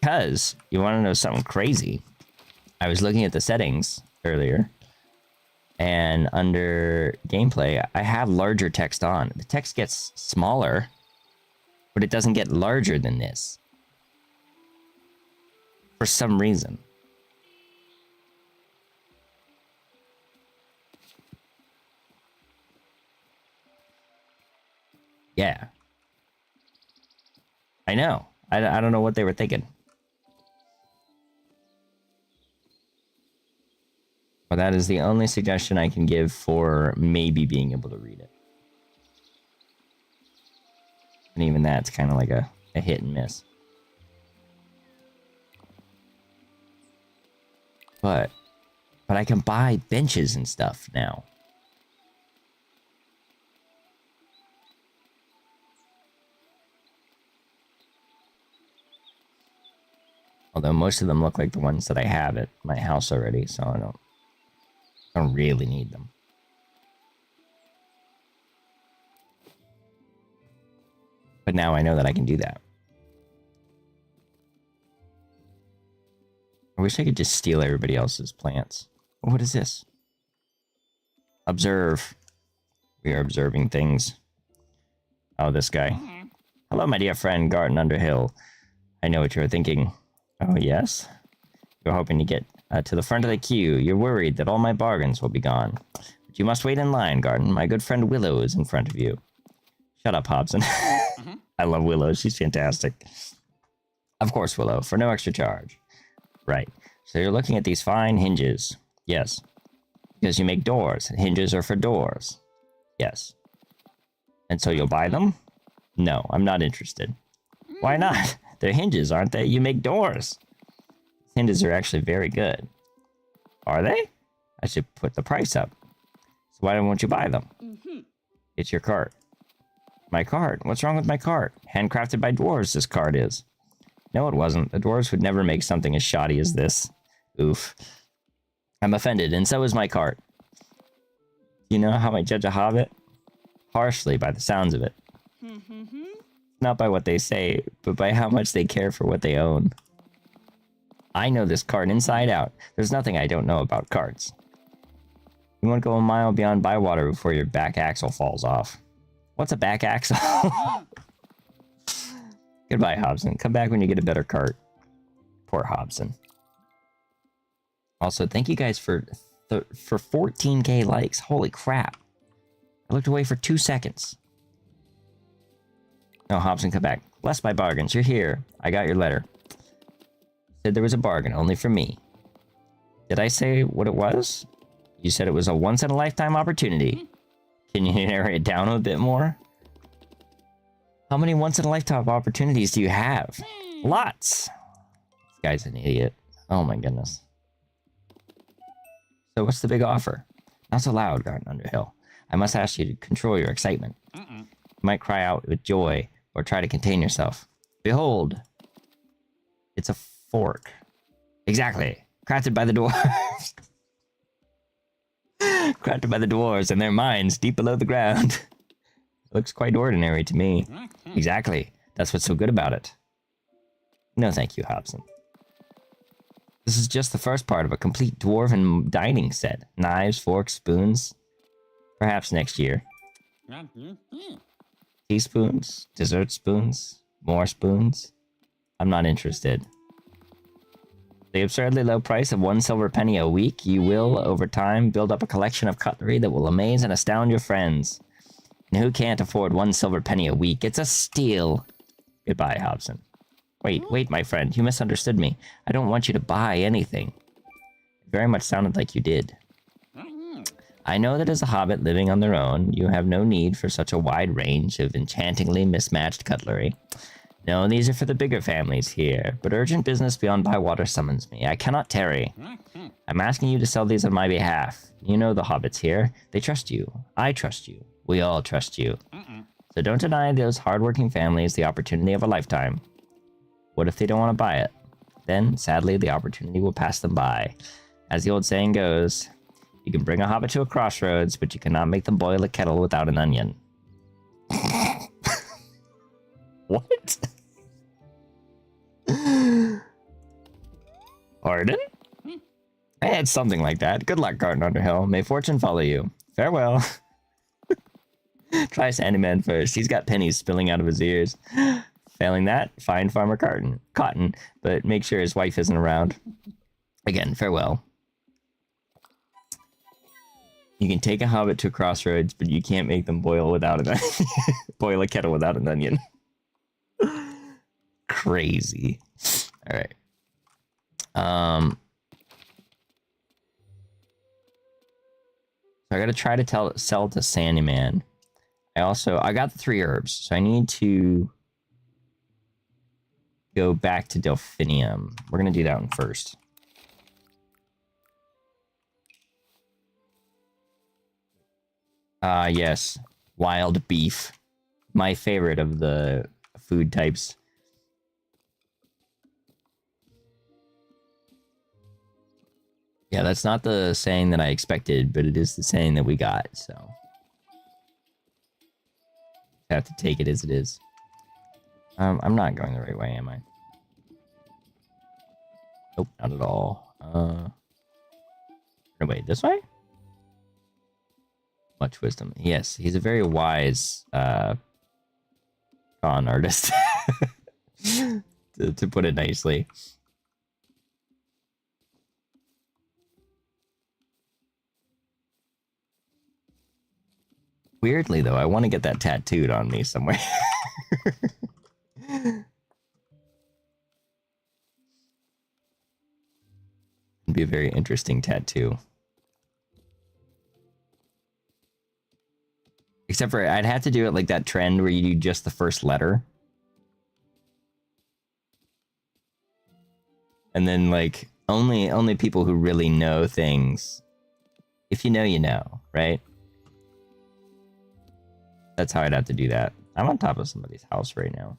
Because you want to know something crazy. I was looking at the settings earlier, and under gameplay, I have larger text on. The text gets smaller, but it doesn't get larger than this. For some reason. Yeah. I know. I don't know what they were thinking. But that is the only suggestion I can give for maybe being able to read it. And even that's kind of like a hit and miss. But I can buy benches and stuff now. Although most of them look like the ones that I have at my house already, so I don't really need them. But now I know that I can do that. I wish I could just steal everybody else's plants. What is this? Observe. We are observing things. Oh, this guy. Hello, my dear friend, Garden Underhill. I know what you're thinking. Oh, yes? You're hoping to get to the front of the queue. You're worried that all my bargains will be gone. But you must wait in line, Garden. My good friend Willow is in front of you. Shut up, Hobson. I love Willow. She's fantastic. Of course, Willow, for no extra charge. Right. So you're looking at these fine hinges. Yes. Because you make doors. Hinges are for doors. Yes. And so you'll buy them? No, I'm not interested. Why not? They're hinges, aren't they? You make doors. These hinges are actually very good. Are they? I should put the price up. So why won't you buy them? It's your cart. My cart? What's wrong with my cart? Handcrafted by dwarves, this cart is. No, it wasn't. The dwarves would never make something as shoddy as this. Oof. I'm offended, and so is my cart. You know how I judge a hobbit? Harshly, by the sounds of it. Not by what they say, but by how much they care for what they own. I know this cart inside out. There's nothing I don't know about carts. You won't go a mile beyond Bywater before your back axle falls off. What's a back axle? Goodbye, Hobson. Come back when you get a better cart. Poor Hobson. Also, thank you guys for 14k likes. Holy crap. I looked away for 2 seconds. No, Hobson, come back. Bless my bargains. You're here. I got your letter. Said there was a bargain, only for me. Did I say what it was? You said it was a once-in-a-lifetime opportunity. Can you narrow it down a bit more? How many once-in-a-lifetime opportunities do you have? Lots! This guy's an idiot. Oh my goodness. So what's the big offer? Not so loud, Garden Underhill. I must ask you to control your excitement. You might cry out with joy, or try to contain yourself. Behold! It's a fork. Exactly. Crafted by the dwarves. Crafted by the dwarves in their mines deep below the ground. Looks quite ordinary to me. Exactly. That's what's so good about it. No thank you, Hobson. This is just the first part of a complete dwarven dining set. Knives, forks, spoons. Perhaps next year. Teaspoons, dessert spoons, more spoons. I'm not interested. The absurdly low price of 1 silver penny a week, you will, over time, build up a collection of cutlery that will amaze and astound your friends. And who can't afford 1 silver penny a week? It's a steal. Goodbye, Hobson. Wait, my friend. You misunderstood me. I don't want you to buy anything. It very much sounded like you did. I know that as a hobbit living on their own, you have no need for such a wide range of enchantingly mismatched cutlery. No, these are for the bigger families here, but urgent business beyond Bywater summons me. I cannot tarry. I'm asking you to sell these on my behalf. You know the hobbits here. They trust you. I trust you. We all trust you. So don't deny those hardworking families the opportunity of a lifetime. What if they don't want to buy it? Then, sadly, the opportunity will pass them by. As the old saying goes, you can bring a hobbit to a crossroads, but you cannot make them boil a kettle without an onion. What? Pardon? It's something like that. Good luck, Garden Underhill. May fortune follow you. Farewell. Try Sandyman first. He's got pennies spilling out of his ears. Failing that, find Farmer Cotton, but make sure his wife isn't around. Again, farewell. You can take a hobbit to a crossroads, but you can't make them boil without an onion. Boil a kettle without an onion. Crazy. All right. So I gotta try to sell to Sandyman. I got the 3 herbs, so I need to go back to Delphinium. We're gonna do that one first. Yes. Wild beef. My favorite of the food types. Yeah, that's not the saying that I expected, but it is the saying that we got, so. I have to take it as it is. I'm not going the right way, am I? Nope, not at all. Wait, this way? Much wisdom. Yes, he's a very wise con artist, to put it nicely. Weirdly, though, I want to get that tattooed on me somewhere. It'd be a very interesting tattoo. Except for I'd have to do it like that trend where you do just the first letter. And then like only people who really know things. If you know, you know, right? That's how I'd have to do that. I'm on top of somebody's house right now.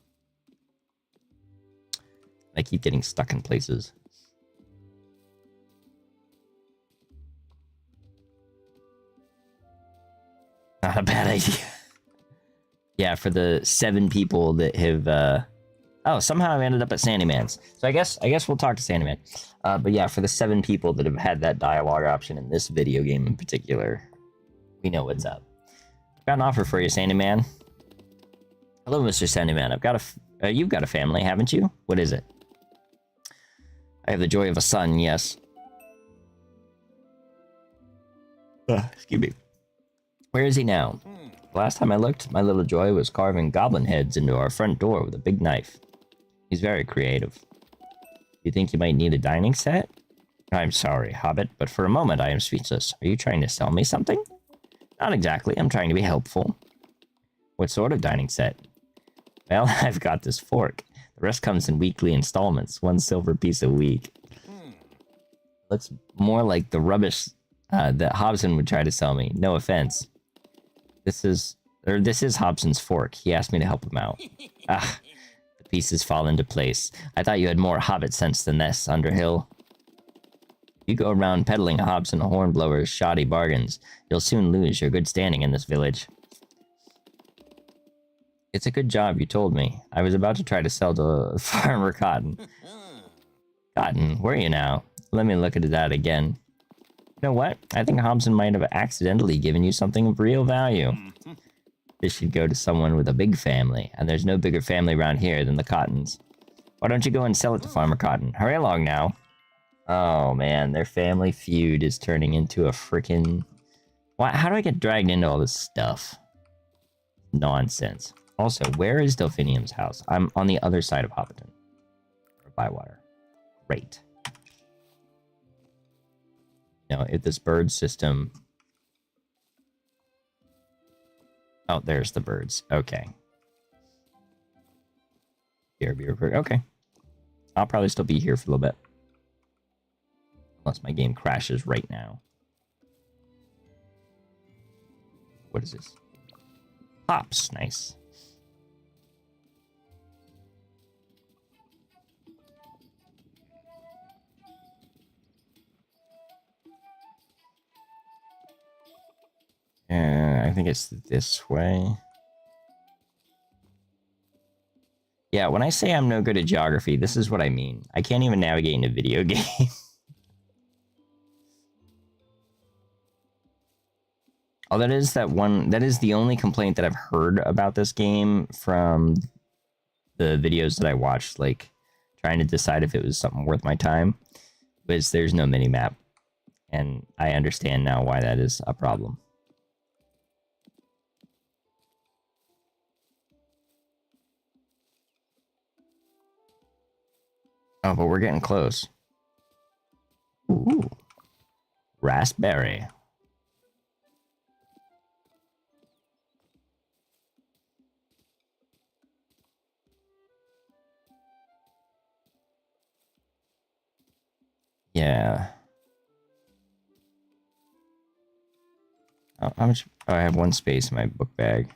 I keep getting stuck in places. Not a bad idea. Yeah, for the 7 people that have oh, somehow I ended up at Sandyman's. So I guess we'll talk to Sandyman. But yeah, for the 7 people that have had that dialogue option in this video game in particular, we know what's up. I've got an offer for you, Sandyman. Hello, Mr. Sandyman. I've got you've got a family, haven't you? What is it? I have the joy of a son, yes. Excuse me. Where is he now? Last time I looked, my little Joy was carving goblin heads into our front door with a big knife. He's very creative. You think you might need a dining set? I'm sorry, Hobbit, but for a moment I am speechless. Are you trying to sell me something? Not exactly. I'm trying to be helpful. What sort of dining set? Well, I've got this fork. The rest comes in weekly installments, 1 silver piece a week. Looks more like the rubbish that Hobson would try to sell me. No offense. This is Hobson's fork. He asked me to help him out. Ah, the pieces fall into place. I thought you had more Hobbit sense than this, Underhill. If you go around peddling Hobson Hornblower's shoddy bargains, you'll soon lose your good standing in this village. It's a good job you told me. I was about to try to sell to Farmer Cotton. Cotton, where are you now? Let me look at that again. You know what? I think Hobson might have accidentally given you something of real value. This should go to someone with a big family, and there's no bigger family around here than the Cottons. Why don't you go and sell it to Farmer Cotton? Hurry along now. Oh man, their family feud is turning into a freaking... How do I get dragged into all this stuff? Nonsense. Also, where is Delphinium's house? I'm on the other side of Hobbiton. Or Bywater. Great. Now, if this bird system... Oh, there's the birds. Okay. Okay. I'll probably still be here for a little bit. Unless my game crashes right now. What is this? Hops. Nice. I think it's this way. Yeah, when I say I'm no good at geography, this is what I mean. I can't even navigate in a video game. Oh, that is the only complaint that I've heard about this game from the videos that I watched, like trying to decide if it was something worth my time, was there's no mini-map. And I understand now why that is a problem. Oh, but we're getting close. Ooh. Raspberry. Yeah. Oh, how much? Oh, I have 1 space in my book bag.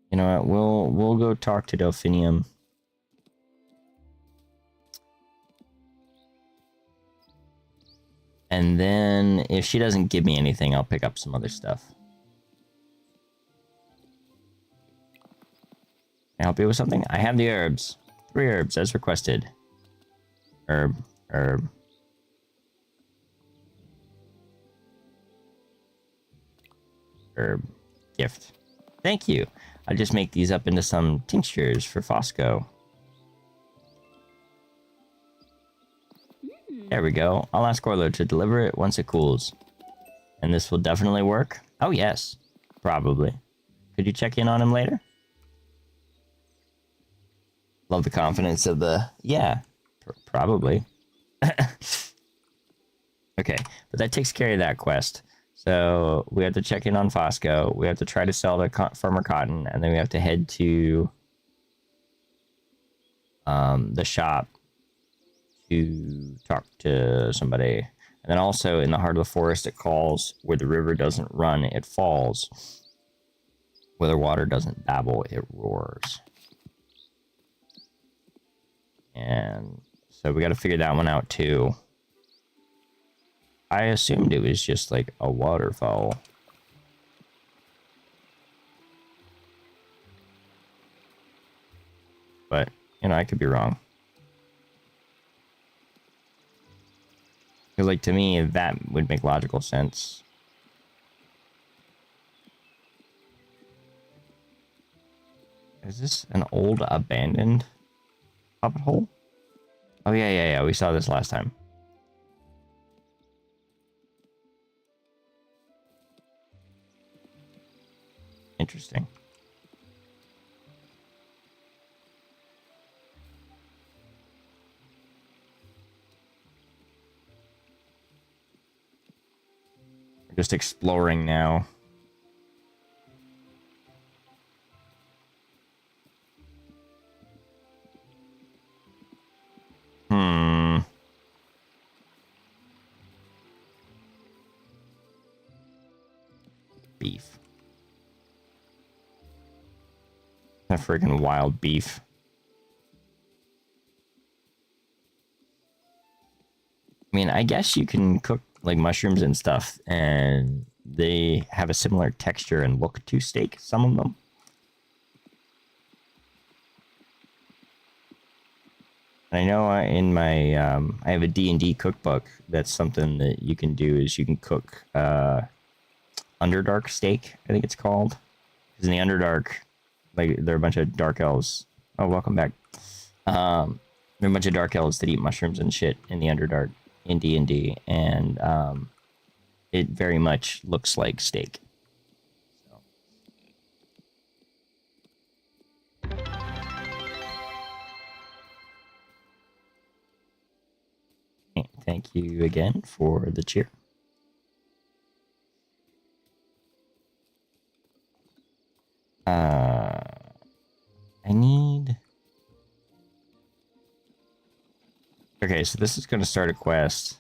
You know what? We'll go talk to Delphinium. And then if she doesn't give me anything, I'll pick up some other stuff. Can I help you with something? I have the herbs. 3 herbs as requested. Herb. Herb. Gift. Thank you. I'll just make these up into some tinctures for Fosco. There we go. I'll ask Orlo to deliver it once it cools. And this will definitely work? Oh, yes. Probably. Could you check in on him later? Love the confidence of the... Yeah. Probably. Okay. But that takes care of that quest. So we have to check in on Fosco. We have to try to sell the Farmer Cotton. And then we have to head to the shop to talk to somebody. And then also in the heart of the forest, it calls. Where the river doesn't run, it falls. Where the water doesn't babble, it roars. And so we got to figure that one out too. I assumed it was just like a waterfall. But, you know, I could be wrong. Because, like, to me, that would make logical sense. Is this an old abandoned hobbit hole? Oh, yeah. We saw this last time. Interesting. We're just exploring now. Beef. That freaking wild beef. I mean, I guess you can cook like mushrooms and stuff, and they have a similar texture and look to steak, some of them. I know in my I have a D&D cookbook. That's something that you can do is you can cook Underdark steak, I think it's called. Because in the Underdark, like, there are a bunch of dark elves. Oh, welcome back. There are a bunch of dark elves that eat mushrooms and shit in the Underdark in D&D, and it very much looks like steak. So. Thank you again for the cheer. I need... Okay, so this is going to start a quest.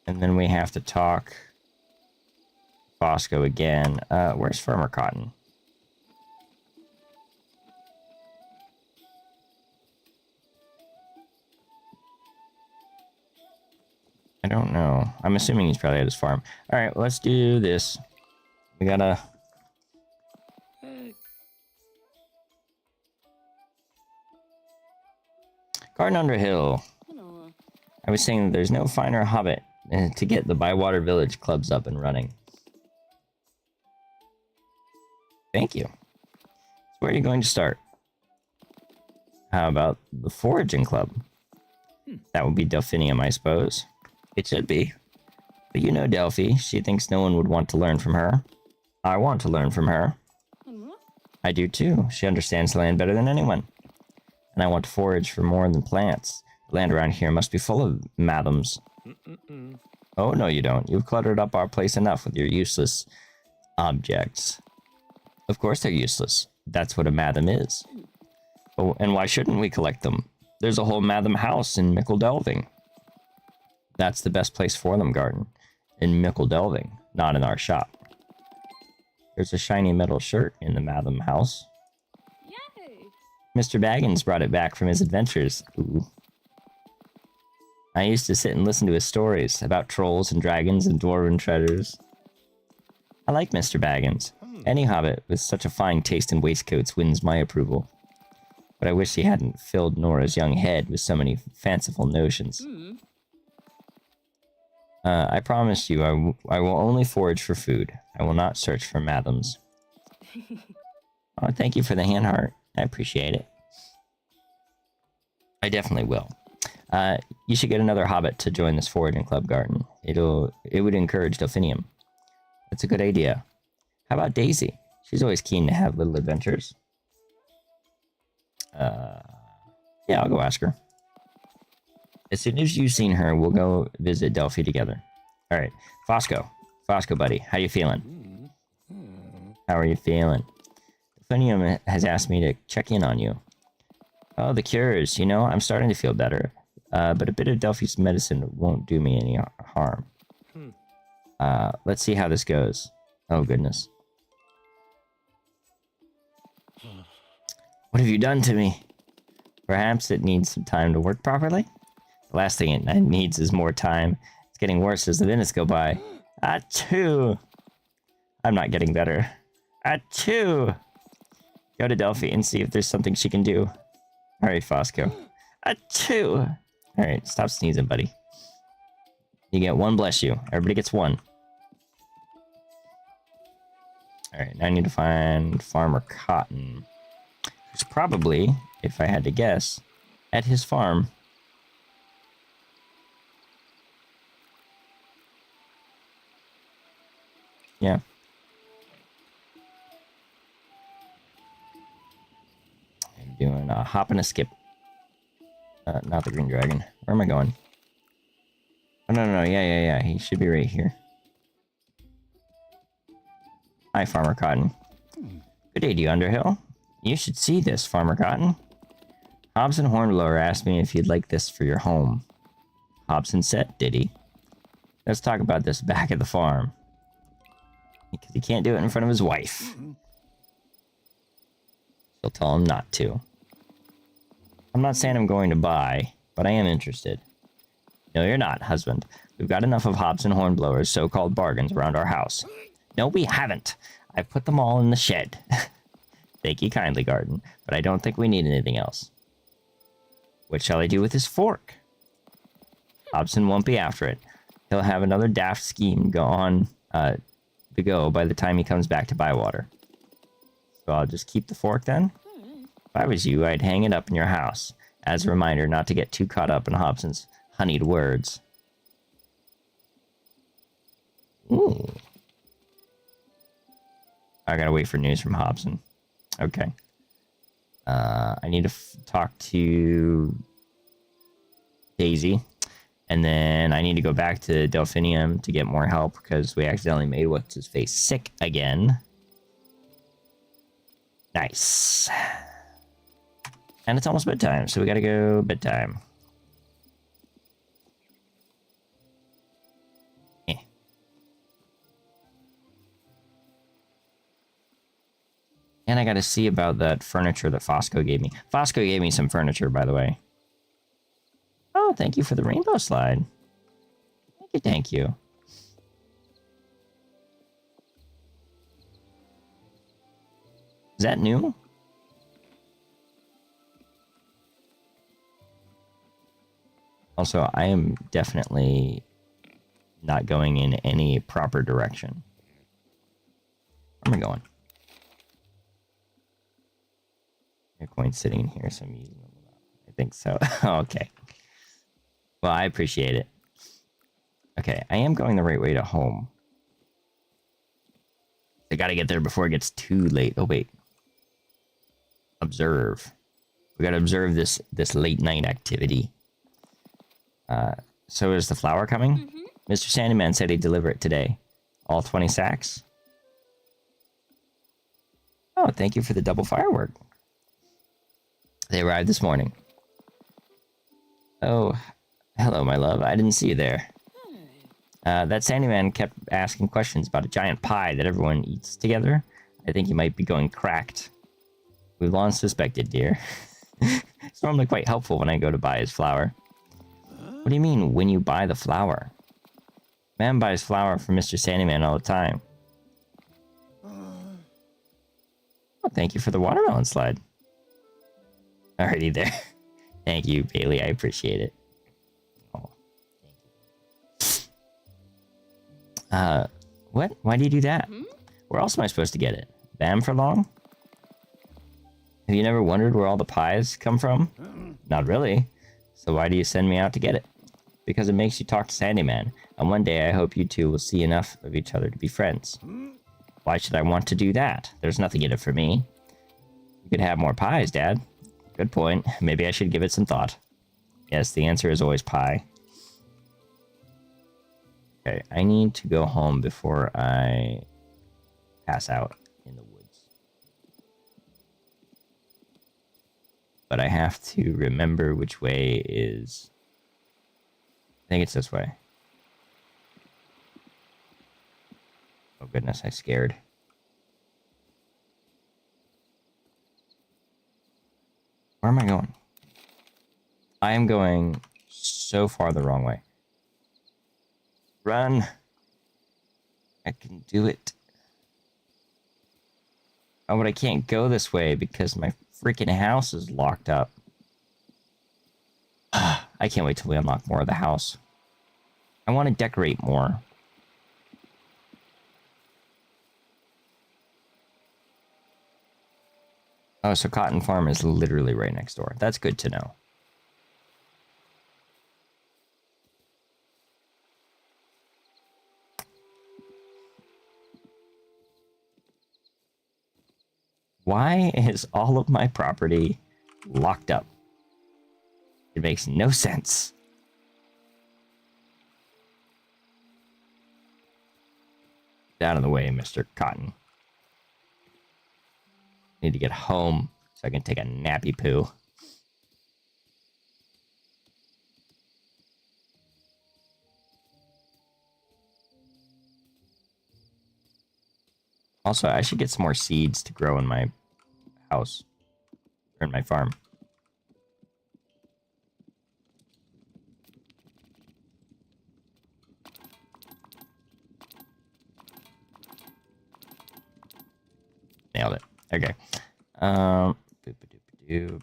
And then we have to talk Fosco again. Where's Farmer Cotton? I don't know. I'm assuming he's probably at his farm. Alright, let's do this. We gotta... Garden Under Hill. I was saying that there's no finer hobbit to get the Bywater Village clubs up and running. Thank you. So where are you going to start? How about the Foraging Club? That would be Delphinium, I suppose. It should be. But you know Delphi, she thinks no one would want to learn from her. I want to learn from her. I do too. She understands the land better than anyone. And I want to forage for more than plants. The land around here must be full of madams. Oh, no you don't. You've cluttered up our place enough with your useless objects. Of course they're useless. That's what a madam is. Oh, and why shouldn't we collect them? There's a whole madam house in Mickle Delving. That's the best place for them, Garden. In Mickle Delving, not in our shop. There's a shiny metal shirt in the madam house. Mr. Baggins brought it back from his adventures. Ooh. I used to sit and listen to his stories about trolls and dragons and dwarven treasures. I like Mr. Baggins. Any hobbit with such a fine taste in waistcoats wins my approval. But I wish he hadn't filled Nora's young head with so many fanciful notions. I promise you, I will only forage for food. I will not search for madams. Oh, thank you for the hand heart. I appreciate it. I definitely will. You should get another hobbit to join this foraging club, Garden. It would encourage Delphinium. That's a good idea. How about Daisy? She's always keen to have little adventures. Yeah, I'll go ask her. As soon as you've seen her, we'll go visit Delphi together. All right, Fosco. Fosco, buddy, how you feeling? How are you feeling? Delphinium has asked me to check in on you. Oh, the cures. You know, I'm starting to feel better. But a bit of Delphi's medicine won't do me any harm. Let's see how this goes. Oh, goodness. What have you done to me? Perhaps it needs some time to work properly? The last thing it needs is more time. It's getting worse as the minutes go by. Achoo! I'm not getting better. Achoo! Go to Delphi and see if there's something she can do. Alright, Fosco. Achoo! Alright, stop sneezing, buddy. You get one, bless you. Everybody gets one. Alright, now I need to find Farmer Cotton. Who's probably, if I had to guess, at his farm. Yeah. I'm doing a hop and a skip. Not the green dragon. Where am I going? Oh, no. Yeah. He should be right here. Hi, Farmer Cotton. Good day to you, Underhill. You should see this, Farmer Cotton. Hobson Hornblower asked me if you'd like this for your home. Hobson said, did he? Let's talk about this back at the farm. Because he can't do it in front of his wife. She'll tell him not to. I'm not saying I'm going to buy, but I am interested. No, you're not, husband. We've got enough of Hobson Hornblower's so-called bargains around our house. No, we haven't. I've put them all in the shed. Thank you kindly, Garden, but I don't think we need anything else. What shall I do with this fork? Hobson won't be after it. He'll have another daft scheme to go by the time he comes back to Bywater. So I'll just keep the fork then? If I was you, I'd hang it up in your house, as a reminder not to get too caught up in Hobson's honeyed words. Ooh. I gotta wait for news from Hobson. Okay. I need to talk to Daisy. And then I need to go back to Delphinium to get more help because we accidentally made what's-his-face sick again. Nice. And it's almost bedtime, so we gotta go bedtime. And I gotta see about that furniture that Fosco gave me. Fosco gave me some furniture, by the way. Oh, thank you for the rainbow slide. Thank you. Is that new? Also, I am definitely not going in any proper direction. Where am I going? Your coin's sitting in here, so I'm using them. I think so. Okay. Well, I appreciate it. Okay, I am going the right way to home. I gotta get there before it gets too late. Oh, wait. Observe. We gotta observe this late night activity. So is the flour coming? Mm-hmm. Mr. Sandyman said he'd deliver it today. All 20 sacks? Oh, thank you for the double firework. They arrived this morning. Oh, hello, my love. I didn't see you there. That Sandyman kept asking questions about a giant pie that everyone eats together. I think he might be going cracked. We've long suspected, dear. It's normally quite helpful when I go to buy his flour. What do you mean, when you buy the flour? Man buys flour from Mr. Sandyman all the time. Oh, thank you for the watermelon slide. Alrighty there. Thank you, Bailey. I appreciate it. Oh, thank you. What? Why do you do that? Where else am I supposed to get it? Bam for long? Have you never wondered where all the pies come from? Not really. So why do you send me out to get it? Because it makes you talk to Sandyman, and one day I hope you two will see enough of each other to be friends. Why should I want to do that? There's nothing in it for me. You could have more pies, Dad. Good point. Maybe I should give it some thought. Yes, the answer is always pie. Okay, I need to go home before I pass out in the woods. But I have to remember which way is... I think it's this way. Oh goodness, I scared. Where am I going? I am going so far the wrong way. Run. I can do it. Oh, but I can't go this way because my freaking house is locked up. I can't wait till we unlock more of the house. I want to decorate more. Oh, so Cotton Farm is literally right next door. That's good to know. Why is all of my property locked up? It makes no sense. Get out of the way, Mr. Cotton. Need to get home so I can take a nappy poo. Also, I should get some more seeds to grow in my house. Or in my farm. Nailed it. Okay.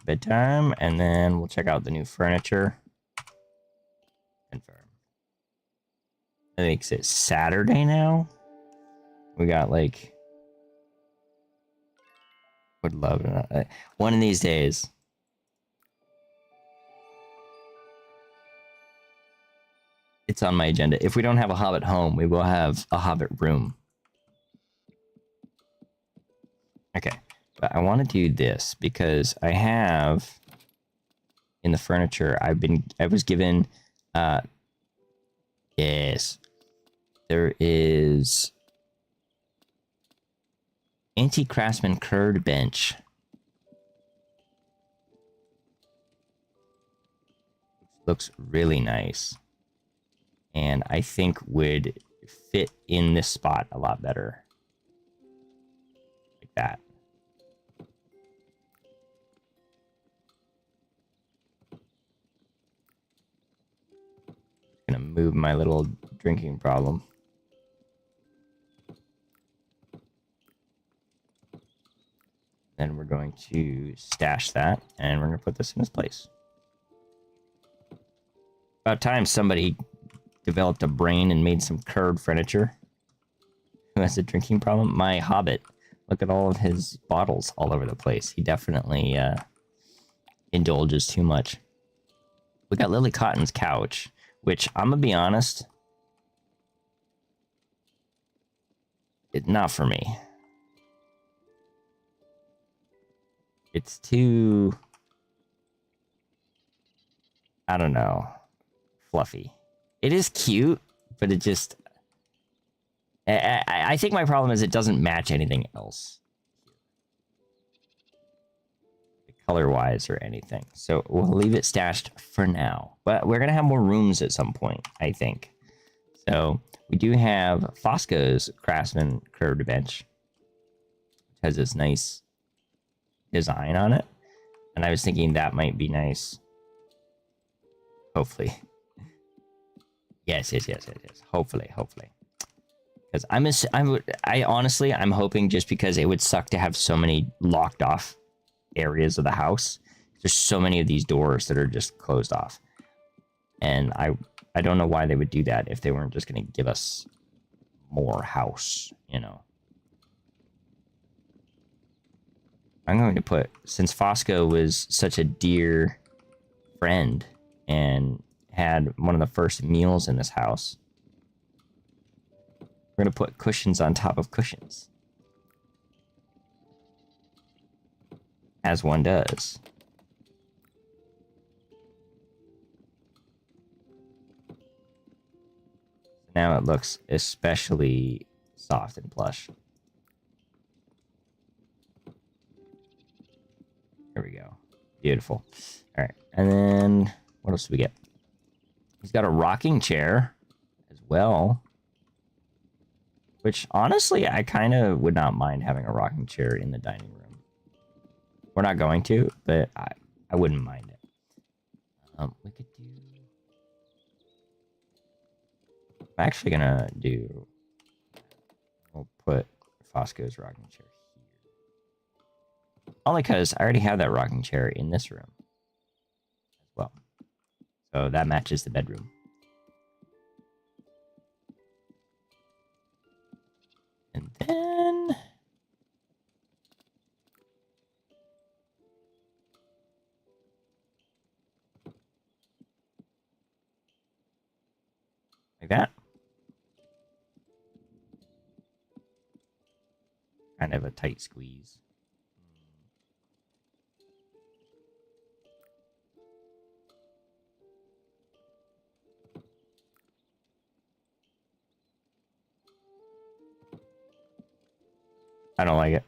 Bedtime, and then we'll check out the new furniture. Confirm. I think it's Saturday now. We got like... Would love it. One of these days. It's on my agenda. If we don't have a Hobbit home, we will have a Hobbit room. Okay, but I want to do this because I have in the furniture. I was given. Yes, there is anti-craftsman curved bench. Looks really nice, and I think would fit in this spot a lot better. That. Gonna move my little drinking problem. Then we're going to stash that, and we're gonna put this in its place. About time somebody developed a brain and made some curved furniture. Who has a drinking problem? My Hobbit. Look at all of his bottles all over the place. He definitely indulges too much. We got Lily Cotton's couch, which I'm gonna be honest, it's not for me. It's too, I don't know, fluffy. It is cute, but it just... I think my problem is it doesn't match anything else. Color-wise or anything. So we'll leave it stashed for now. But we're going to have more rooms at some point, I think. So we do have Fosco's Craftsman curved bench. Which has this nice design on it. And I was thinking that might be nice. Hopefully. Yes. Hopefully. Because I'm hoping just because it would suck to have so many locked off areas of the house. There's so many of these doors that are just closed off. And I don't know why they would do that if they weren't just going to give us more house, you know. I'm going to put, since Fosco was such a dear friend and had one of the first meals in this house, we're going to put cushions on top of cushions. As one does. Now it looks especially soft and plush. There we go. Beautiful. All right. And then what else do we get? He's got a rocking chair as well. Which, honestly, I kind of would not mind having a rocking chair in the dining room. We're not going to, but I wouldn't mind it. We could do... I'm actually going to do... We'll put Fosco's rocking chair here. Only because I already have that rocking chair in this room as well. So that matches the bedroom. And then... like that. Kind of a tight squeeze. I don't like it.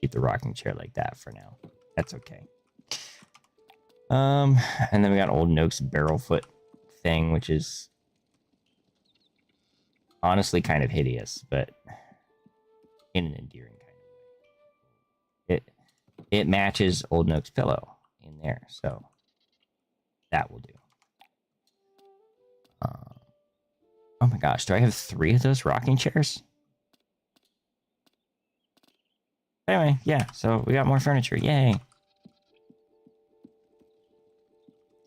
Keep the rocking chair like that for now. That's okay. And then we got Old Noak's barrel foot thing, which is honestly kind of hideous, but in an endearing kind of way. It matches Old Noak's pillow in there, so that will do. Oh my gosh, do I have 3 of those rocking chairs? Anyway, yeah, so we got more furniture. Yay!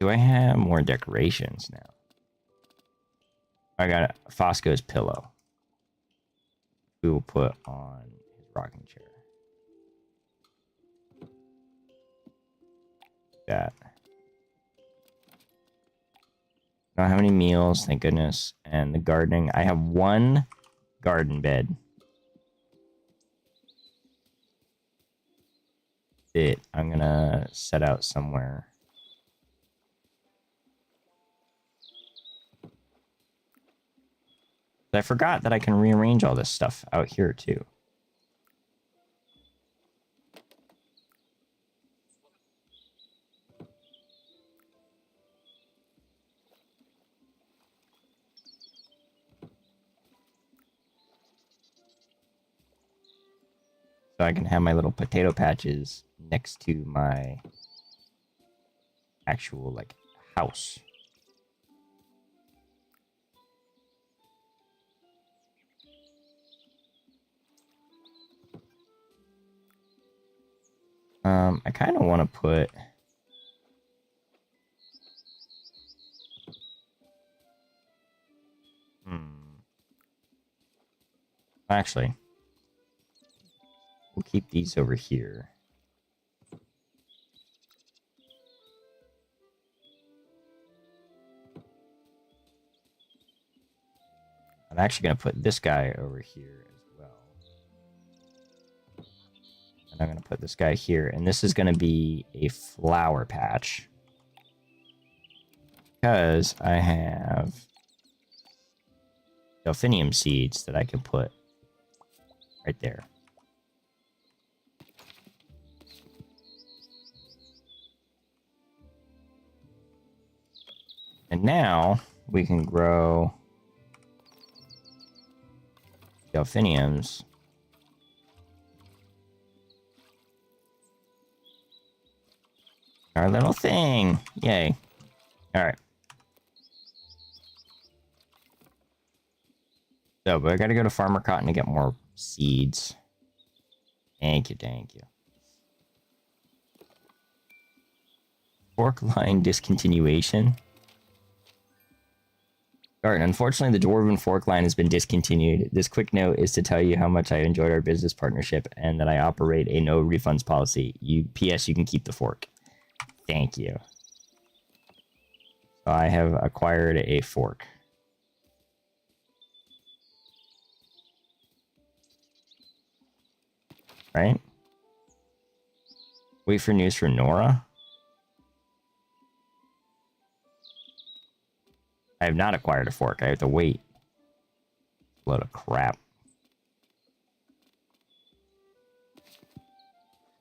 Do I have more decorations now? I got Fosco's pillow. We will put on his rocking chair. That. Don't have any meals, thank goodness. And the gardening. I have 1 garden bed. That I'm gonna set out somewhere. I forgot that I can rearrange all this stuff out here too. So I can have my little potato patches next to my actual, like, house. I kind of want to put... Actually, we'll keep these over here. I'm actually going to put this guy over here as well. And I'm going to put this guy here. And this is going to be a flower patch. Because I have delphinium seeds that I can put right there. And now we can grow delphiniums. Our little thing. Yay. All right. So, but I gotta go to Farmer Cotton to get more seeds. Thank you, thank you. Fork line discontinuation. Garten, unfortunately, the Dwarven Fork line has been discontinued. This quick note is to tell you how much I enjoyed our business partnership and that I operate a no refunds policy. P.S. You can keep the fork. Thank you. So I have acquired a fork. Right? Wait for news from Nora. I have not acquired a fork. I have to wait. Load of crap.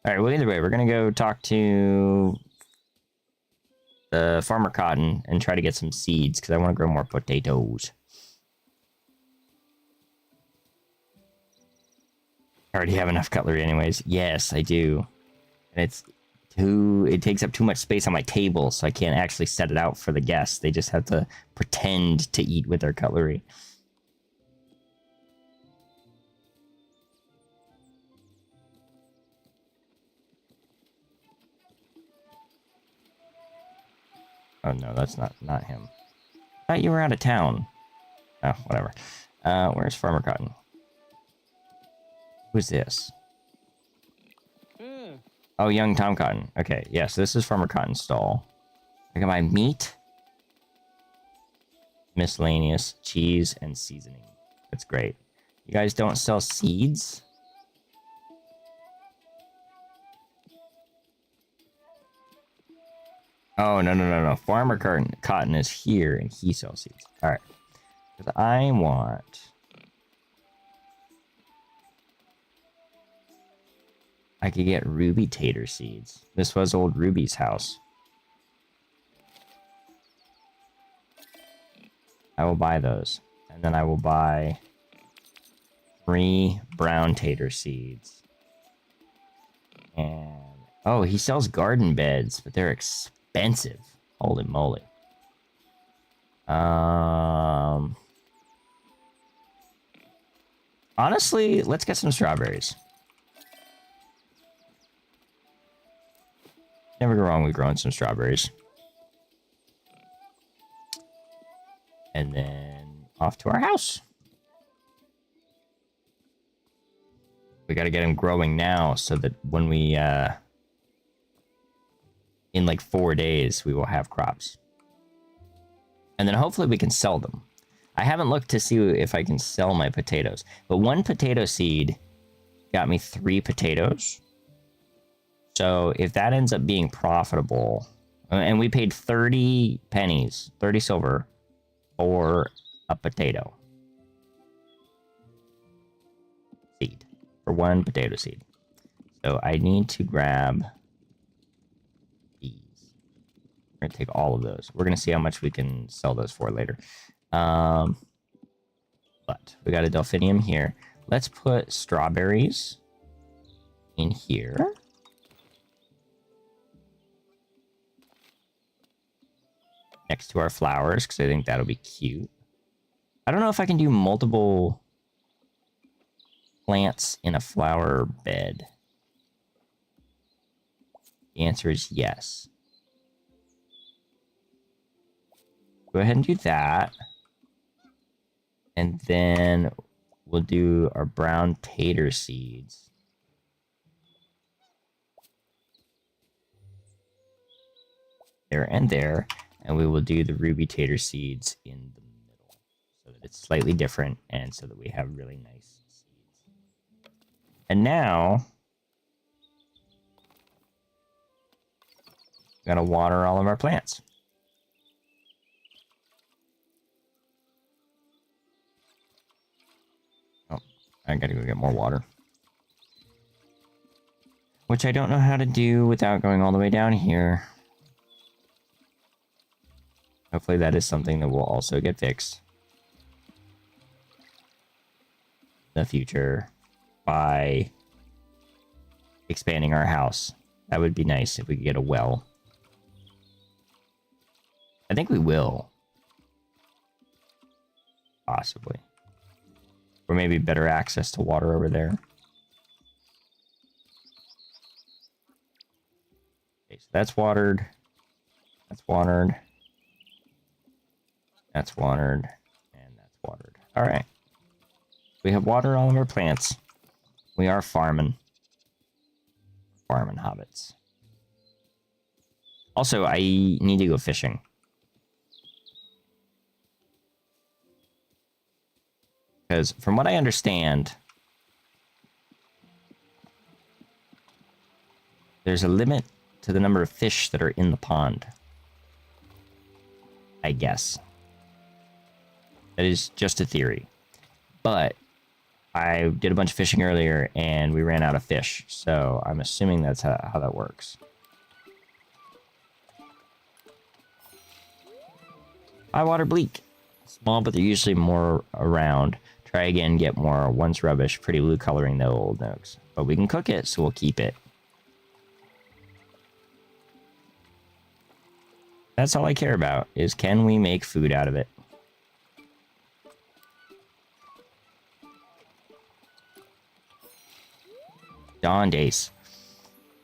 Alright, well, either way, we're going to go talk to the Farmer Cotton and try to get some seeds because I want to grow more potatoes. I already have enough cutlery anyways. Yes, I do. And it takes up too much space on my table, so I can't actually set it out for the guests. They just have to pretend to eat with their cutlery. Oh no, that's not him. I thought you were out of town. Oh, whatever. Where's Farmer Cotton? Who's this? Oh, young Tom Cotton. Okay, yes, this is Farmer Cotton's stall. I got my meat, miscellaneous, cheese, and seasoning. That's great. You guys don't sell seeds? Oh, no. Farmer Cotton is here, and he sells seeds. All right. Because I want... I could get Ruby tater seeds. This was old Ruby's house. I will buy those. And then I will buy 3 brown tater seeds. And... oh, he sells garden beds, but they're expensive. Holy moly. Honestly, let's get some strawberries. Never go wrong with growing some strawberries. And then off to our house. We got to get them growing now so that when we, in like 4 days, we will have crops. And then hopefully we can sell them. I haven't looked to see if I can sell my potatoes, but 1 potato seed got me 3 potatoes. So if that ends up being profitable, and we paid 30 pennies, 30 silver for a potato seed, for 1 potato seed. So I need to grab these. We're going to take all of those. We're going to see how much we can sell those for later. But we got a delphinium here. Let's put strawberries in here. Next to our flowers, because I think that'll be cute. I don't know if I can do multiple plants in a flower bed. The answer is yes. Go ahead and do that. And then we'll do our brown tater seeds. There and there. And we will do the ruby tater seeds in the middle so that it's slightly different and so that we have really nice seeds. And now, we're going to water all of our plants. Oh, I got to go get more water. Which I don't know how to do without going all the way down here. Hopefully that is something that will also get fixed in the future by expanding our house. That would be nice if we could get a well. I think we will. Possibly. Or maybe better access to water over there. Okay, so that's watered. That's watered. That's watered. Alright. We have water all of our plants. We are farming. Farming hobbits. Also, I need to go fishing. Because from what I understand, there's a limit to the number of fish that are in the pond. I guess. That is just a theory. But I did a bunch of fishing earlier and we ran out of fish. So I'm assuming that's how that works. High water bleak. Small, but they're usually more around. Try again, get more. Once rubbish. Pretty blue coloring, though, old notes. But we can cook it, so we'll keep it. That's all I care about, is can we make food out of it? Dawn Days.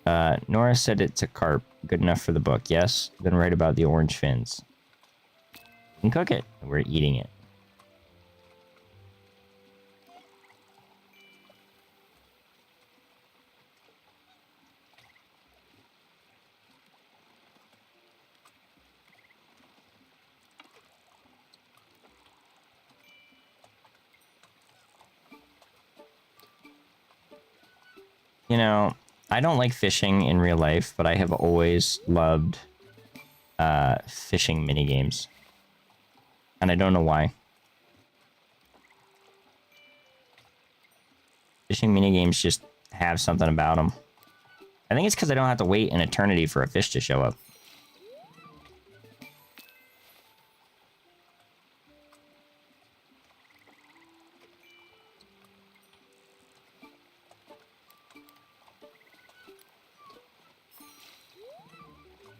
Nora said it's a carp. Good enough for the book. Yes, then write about the orange fins. We can cook it. We're eating it. You know, I don't like fishing in real life, but I have always loved fishing minigames. And I don't know why. Fishing minigames just have something about them. I think it's because I don't have to wait an eternity for a fish to show up.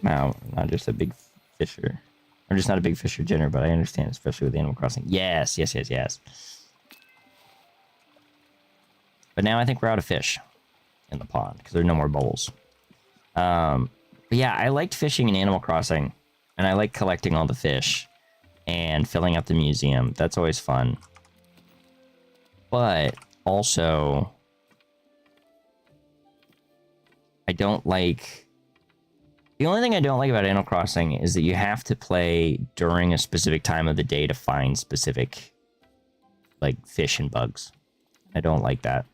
Now, not just a big fisher. I'm just not a big fisher general, but I understand, especially with Animal Crossing. Yes, yes, yes, yes. But now I think we're out of fish in the pond because there are no more bubbles. But yeah, I liked fishing in Animal Crossing, and I like collecting all the fish and filling up the museum. That's always fun. But also, I don't like... The only thing I don't like about Animal Crossing is that you have to play during a specific time of the day to find specific, like, fish and bugs. I don't like that.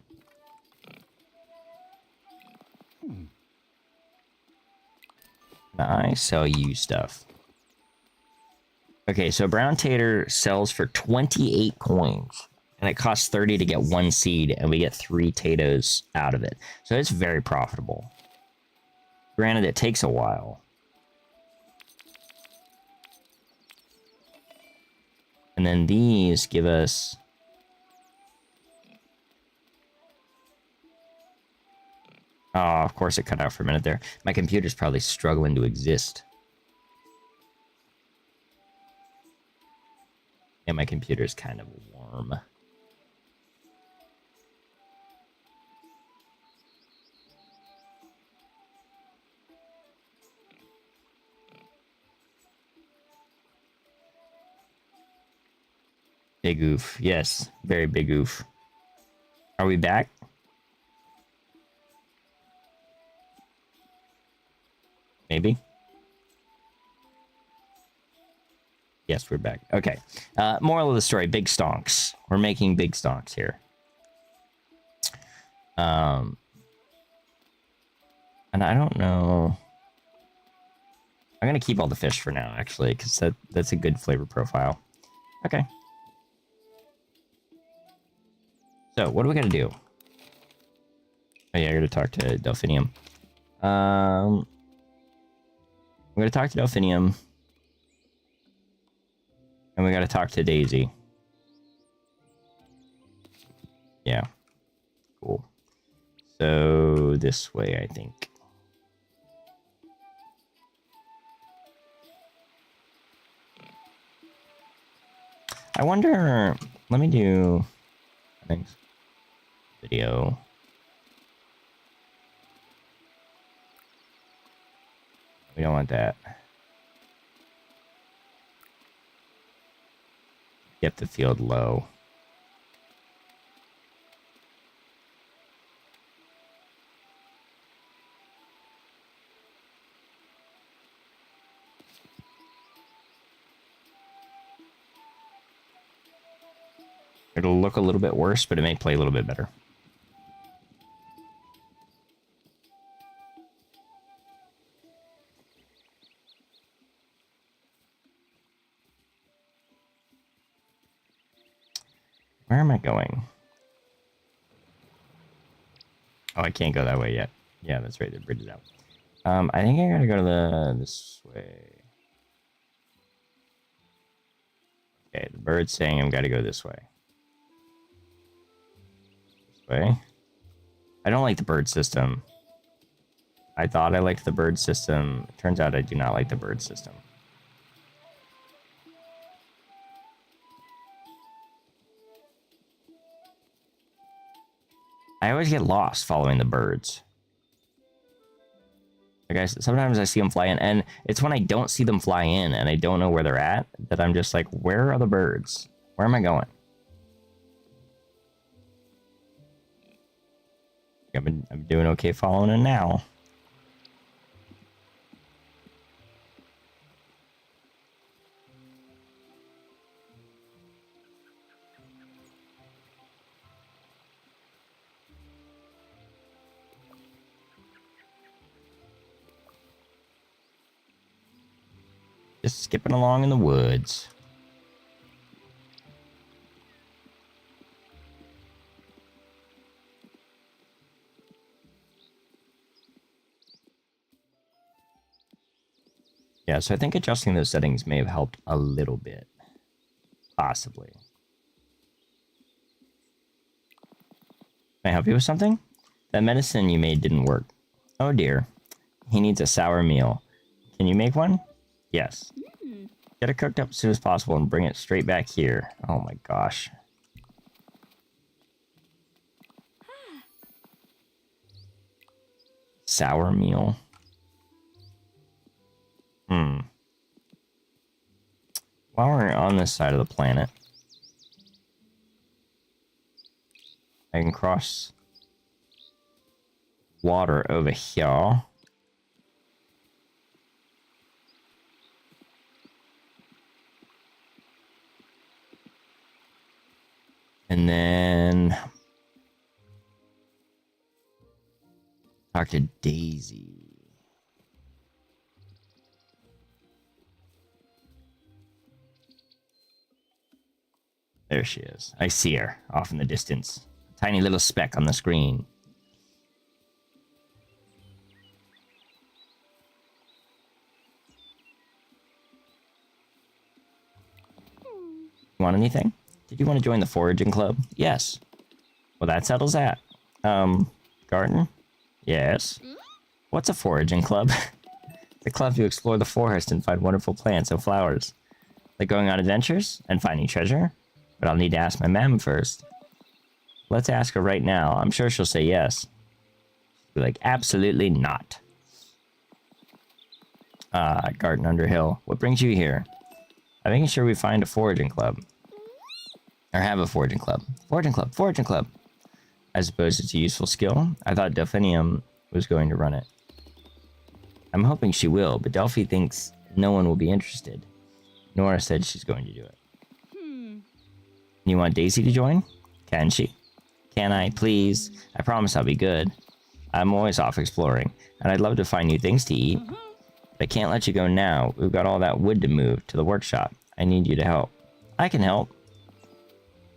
I sell you stuff. Okay, so brown tater sells for 28 coins. And it costs 30 to get 1 seed, and we get 3 potatoes out of it. So it's very profitable. Granted, it takes a while. And then these give us... Oh, of course it cut out for a minute there. My computer's probably struggling to exist. Yeah, my computer's kind of warm. Big oof. Yes, very big oof. Are we back? Maybe. Yes, we're back. Okay. Moral of the story, big stonks. We're making big stonks here. And I don't know. I'm going to keep all the fish for now, actually, because that's a good flavor profile. Okay. So, what are we going to do? Oh, yeah, I got to talk to Delphinium. I'm going to talk to Delphinium. And we got to talk to Daisy. Yeah. Cool. So, this way, I think. I wonder... Let me do... Thanks. Video. We don't want that. Depth of field low. It'll look a little bit worse, but it may play a little bit better. Where am I going? Oh, I can't go that way yet. Yeah, that's right. The bridge is out. I think I gotta go to this way. Okay, the bird's saying I've got to go this way. This way. I don't like the bird system. I thought I liked the bird system. It turns out I do not like the bird system. I always get lost following the birds. Like sometimes I see them fly in, and it's when I don't see them fly in and I don't know where they're at that I'm just like, where are the birds? Where am I going? I'm doing okay following it now. Just skipping along in the woods. Yeah, so I think adjusting those settings may have helped a little bit. Possibly. Can I help you with something? That medicine you made didn't work. Oh dear. He needs a sour meal. Can you make one? Yes. Get it cooked up as soon as possible and bring it straight back here. Oh my gosh. Sour meal. While we're on this side of the planet, I can cross water over here. And then talk to Daisy. There she is. I see her off in the distance. A tiny little speck on the screen. Want anything? Did you want to join the foraging club? Yes. Well, that settles that. Garden? Yes. What's a foraging club? The club to explore the forest and find wonderful plants and flowers. Like going on adventures and finding treasure? But I'll need to ask my ma'am first. Let's ask her right now. I'm sure she'll say yes. She'll be like, absolutely not. Garden Underhill. What brings you here? I'm making sure we find a foraging club. Or have a foraging club. Foraging club. Foraging club. I suppose it's a useful skill. I thought Delphinium was going to run it. I'm hoping she will, but Delphi thinks no one will be interested. Nora said she's going to do it. You want Daisy to join? Can she? Can I, please? I promise I'll be good. I'm always off exploring, and I'd love to find new things to eat. But I can't let you go now. We've got all that wood to move to the workshop. I need you to help. I can help.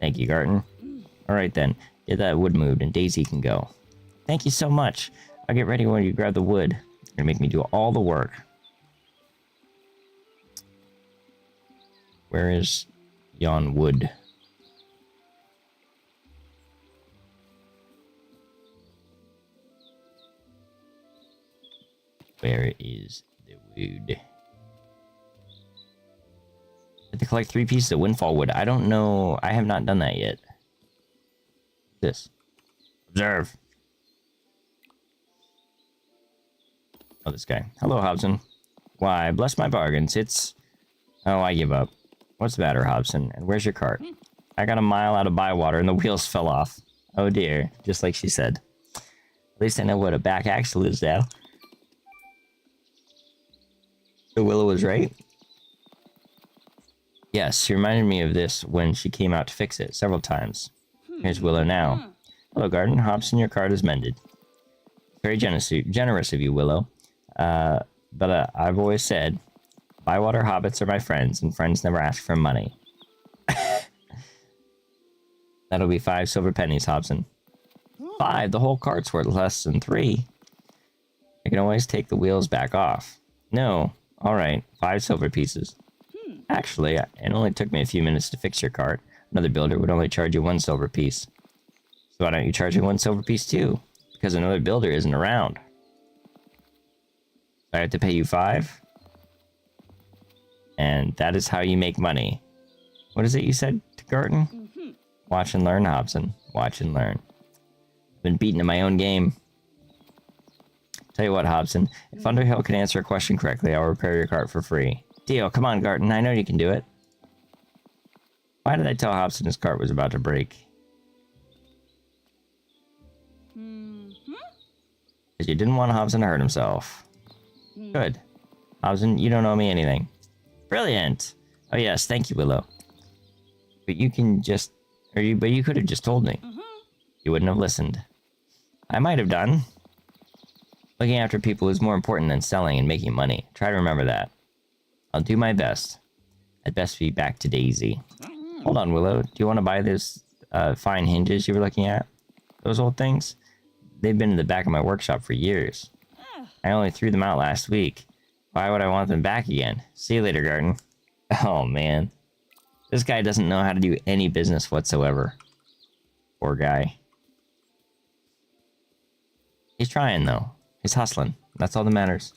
Thank you, Garten. Alright then, get that wood moved and Daisy can go. Thank you so much. I'll get ready when you grab the wood. You're gonna make me do all the work. Where is yon wood? Where is the wood? I have to collect 3 pieces of windfall wood. I don't know. I have not done that yet. This. Observe. Oh, this guy. Hello, Hobson. Why, bless my bargains. It's... Oh, I give up. What's the matter, Hobson? And where's your cart? I got a mile out of Bywater and the wheels fell off. Oh dear. Just like she said. At least I know what a back axle is now. So Willow was right? Yes, she reminded me of this when she came out to fix it several times. Here's Willow now. Hello, Garden. Hobson, your card is mended. Very generous of you, Willow. But I've always said, Bywater hobbits are my friends, and friends never ask for money. That'll be 5 silver pennies, Hobson. 5? The whole cart's worth less than 3. I can always take the wheels back off. No. Alright, 5 silver pieces. Actually, it only took me a few minutes to fix your cart. Another builder would only charge you 1 silver piece. So why don't you charge me 1 silver piece too? Because another builder isn't around. I have to pay you 5? And that is how you make money. What is it you said to Garten? Watch and learn, Hobson. Watch and learn. I've been beaten in my own game. Tell you what, Hobson. If Underhill can answer a question correctly, I'll repair your cart for free. Deal. Come on, Garten. I know you can do it. Why did I tell Hobson his cart was about to break? Because you didn't want Hobson to hurt himself. Good. Hobson, you don't owe me anything. Brilliant. Oh yes, thank you, Willow. But you can just... But you could have just told me. You wouldn't have listened. I might have done. Looking after people is more important than selling and making money. Try to remember that. I'll do my best. I'd best be back to Daisy. Hold on, Willow. Do you want to buy those fine hinges you were looking at? Those old things? They've been in the back of my workshop for years. I only threw them out last week. Why would I want them back again? See you later, Garden. Oh, man. This guy doesn't know how to do any business whatsoever. Poor guy. He's trying, though. He's hustling. That's all that matters.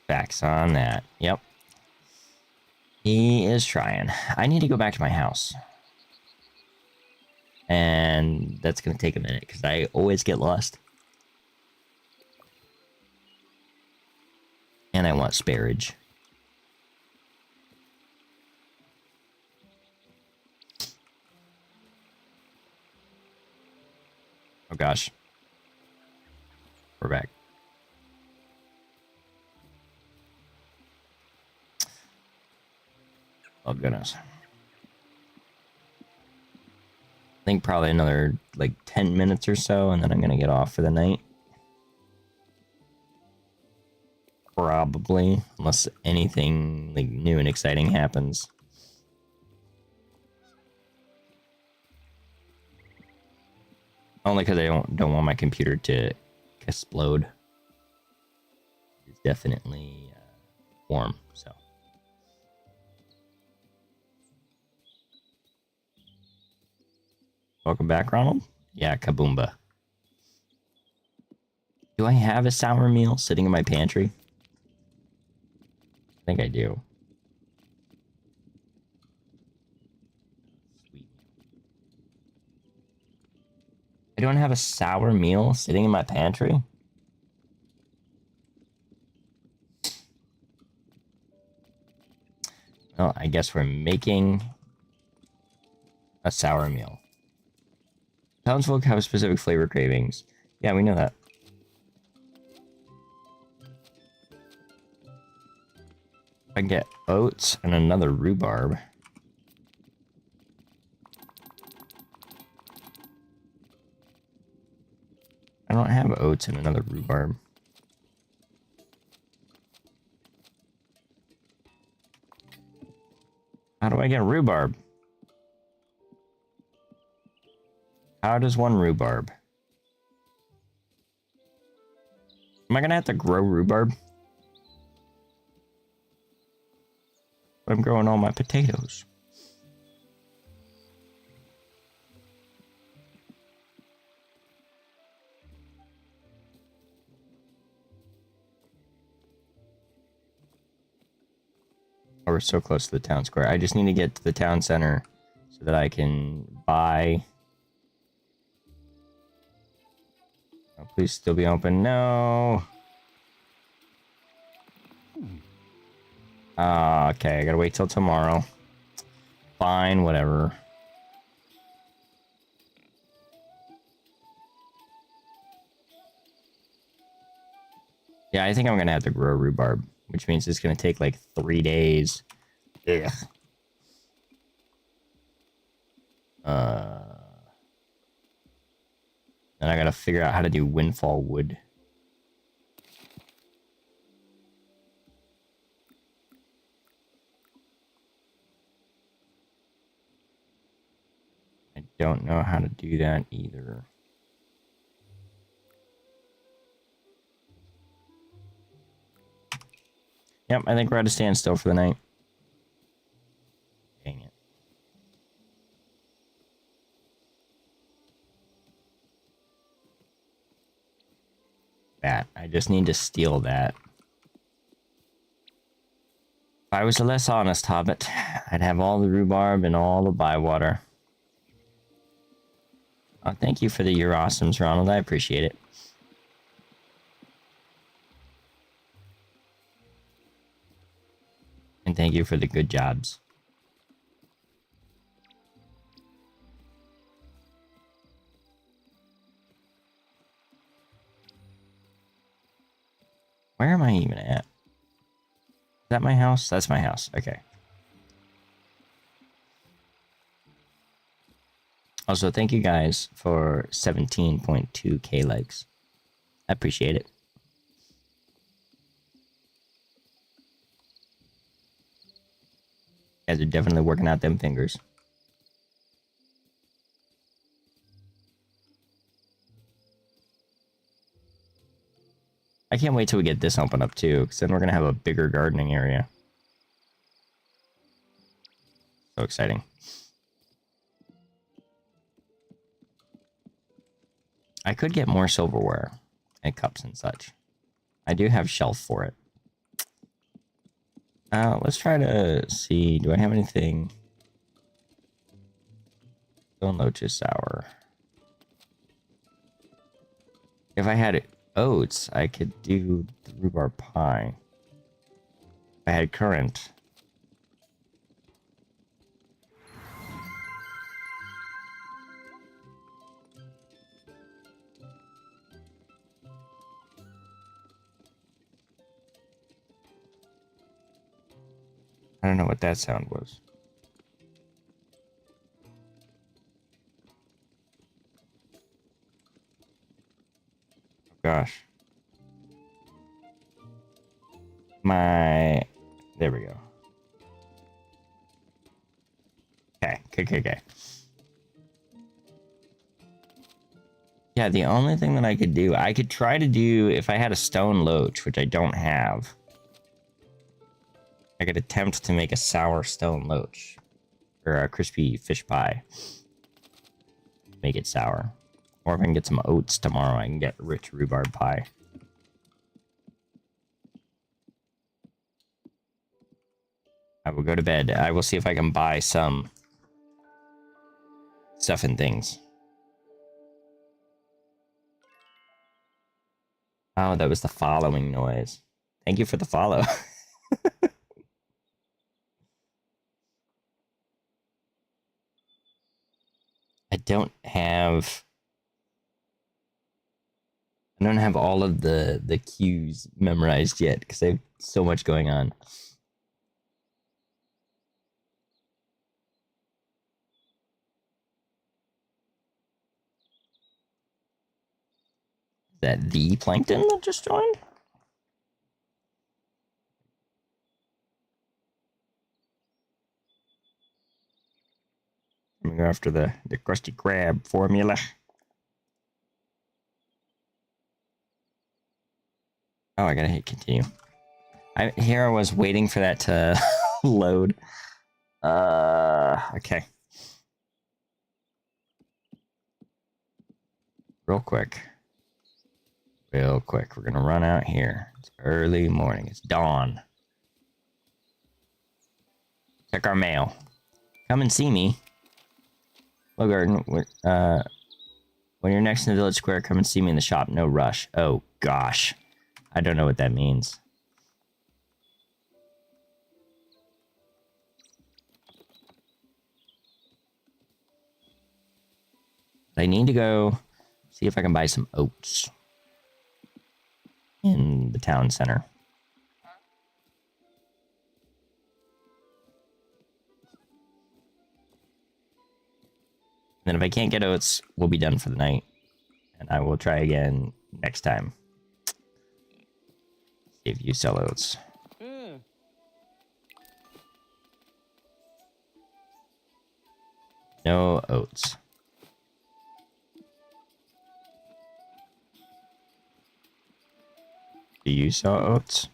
Facts on that. Yep. He is trying. I need to go back to my house. And that's going to take a minute because I always get lost. And I want sparage. Oh gosh. We're back. Oh goodness. I think probably another like 10 minutes or so, and then I'm gonna get off for the night. Probably, unless anything like new and exciting happens. Only because I don't want my computer to explode. It's definitely warm, so. Welcome back, Ronald. Yeah, kaboomba. Do I have a sour meal sitting in my pantry? I think I do. Sweet. I don't have a sour meal sitting in my pantry? Well, I guess we're making a sour meal. Townsfolk have specific flavor cravings. Yeah, we know that. I can get oats and another rhubarb. I don't have oats and another rhubarb. How do I get rhubarb? How does one rhubarb? Am I gonna have to grow rhubarb? I'm growing all my potatoes. Oh, we're so close to the town square. I just need to get to the town center so that I can buy... Oh, please still be open. No! Okay, I gotta wait till tomorrow. Fine, whatever. Yeah, I think I'm gonna have to grow rhubarb, which means it's gonna take like 3 days. Ugh. Then I gotta figure out how to do windfall wood. I don't know how to do that either. Yep, I think we're at a standstill for the night. Dang it. That. I just need to steal that. If I was a less honest hobbit, I'd have all the rhubarb and all the bywater. Oh, thank you for the You're Awesomes, Ronald. I appreciate it. And thank you for the good jobs. Where am I even at? Is that my house? That's my house. Okay. Also, thank you guys for 17.2k likes. I appreciate it. You guys are definitely working out them fingers. I can't wait till we get this open up too, because then we're going to have a bigger gardening area. So exciting. I could get more silverware and cups and such. I do have shelf for it. Let's try to see. Do I have anything? Still noche sour. If I had oats, I could do the rhubarb pie. If I had currant. I don't know what that sound was. Oh, gosh. There we go. Okay. Yeah, the only thing that I could do, I could try to do, if I had a stone loach, which I don't have, I could attempt to make a sour stone loach. Or a crispy fish pie. Make it sour. Or if I can get some oats tomorrow, I can get rich rhubarb pie. I will go to bed. I will see if I can buy some stuff and things. Oh, that was the following noise. Thank you for the follow. I don't have all of the cues memorized yet because I have so much going on. Is that the plankton that just joined? I'm gonna go after the Krusty Krab formula. Oh, I gotta hit continue. Here I was waiting for that to load. Okay. Real quick. We're gonna run out here. It's early morning. It's dawn. Check our mail. Come and see me. Hello, Garden. When you're next in the village square, come and see me in the shop. No rush. Oh, gosh. I don't know what that means. I need to go see if I can buy some oats. in the town center. Then if I can't get oats, we'll be done for the night. And I will try again next time. See if you sell oats. No oats. Do you sell oats?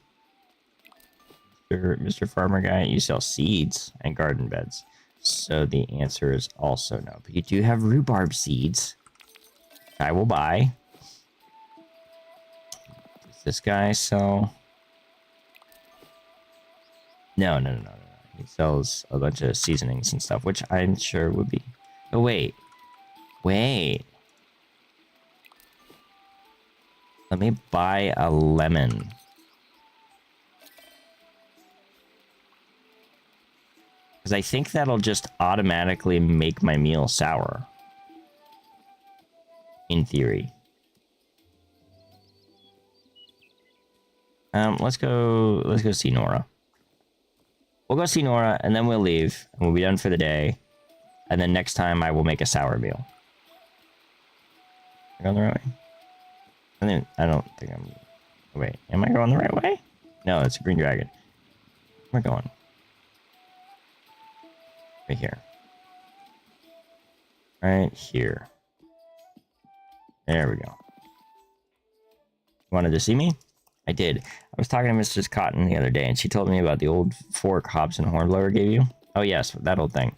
Mr. Farmer Guy, you sell seeds and garden beds. So the answer is also no. But you do have rhubarb seeds. I will buy. Does this guy sell? No. He sells a bunch of seasonings and stuff, which I'm sure would be... Oh, wait. Wait. Let me buy a lemon. Because I think that'll just automatically make my meal sour. In theory. Let's go see Nora. We'll go see Nora, and then we'll leave, and we'll be done for the day. And then next time, I will make a sour meal. Am I going the right way? I don't think I'm... Wait, am I going the right way? No, it's a green dragon. Where am I going? Right here. Right here. There we go. Wanted to see me? I did. I was talking to Mrs. Cotton the other day, and she told me about the old fork Hobson Hornblower gave you. Oh, yes, that old thing.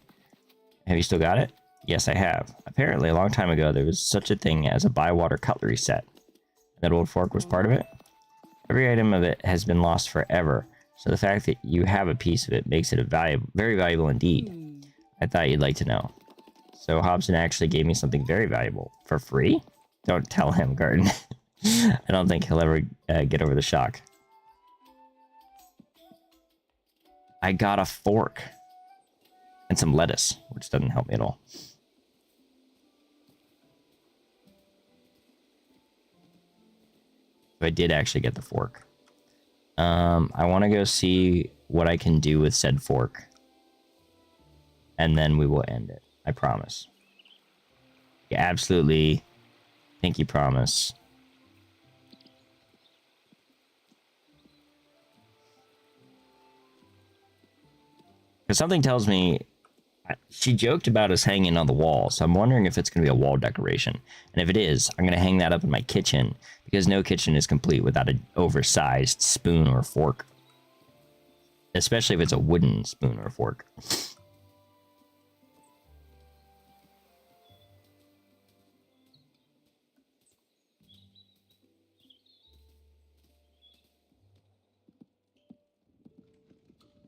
Have you still got it? Yes, I have. Apparently, a long time ago, there was such a thing as a Bywater cutlery set. That old fork was part of it. Every item of it has been lost forever, so the fact that you have a piece of it makes it a very valuable indeed. I thought you'd like to know. So Hobson actually gave me something very valuable. For free? Don't tell him, Garden. I don't think he'll ever get over the shock. I got a fork. And some lettuce, which doesn't help me at all. So I did actually get the fork. I want to go see what I can do with said fork. And then we will end it. I promise. Yeah, absolutely. Pinky promise. Because something tells me she joked about us hanging on the wall, so I'm wondering if it's going to be a wall decoration. And if it is, I'm going to hang that up in my kitchen, because no kitchen is complete without an oversized spoon or fork. Especially if it's a wooden spoon or fork.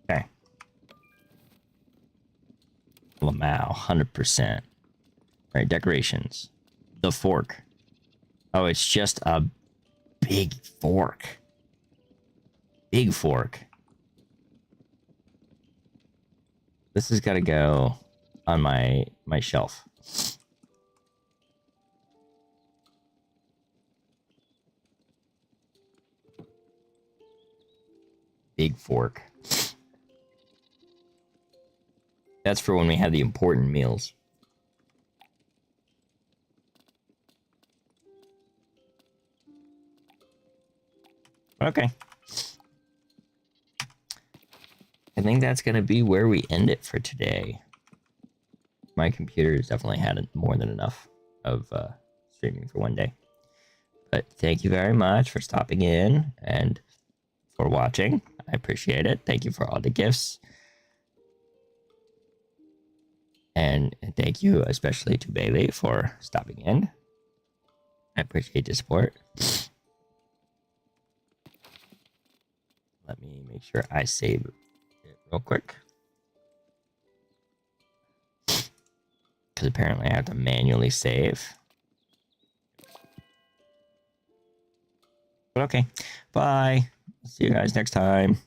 Okay. Lamau, 100%. Right, decorations. The fork. Oh, it's just a big fork. Big fork. This has got to go on my shelf. Big fork. That's for when we have the important meals. Okay. I think that's going to be where we end it for today. My computer has definitely had more than enough of streaming for one day. But thank you very much for stopping in and for watching. I appreciate it. Thank you for all the gifts. And thank you especially to Bailey for stopping in. I appreciate the support. Let me make sure I save it real quick. Because apparently I have to manually save. But okay, bye. See you guys next time.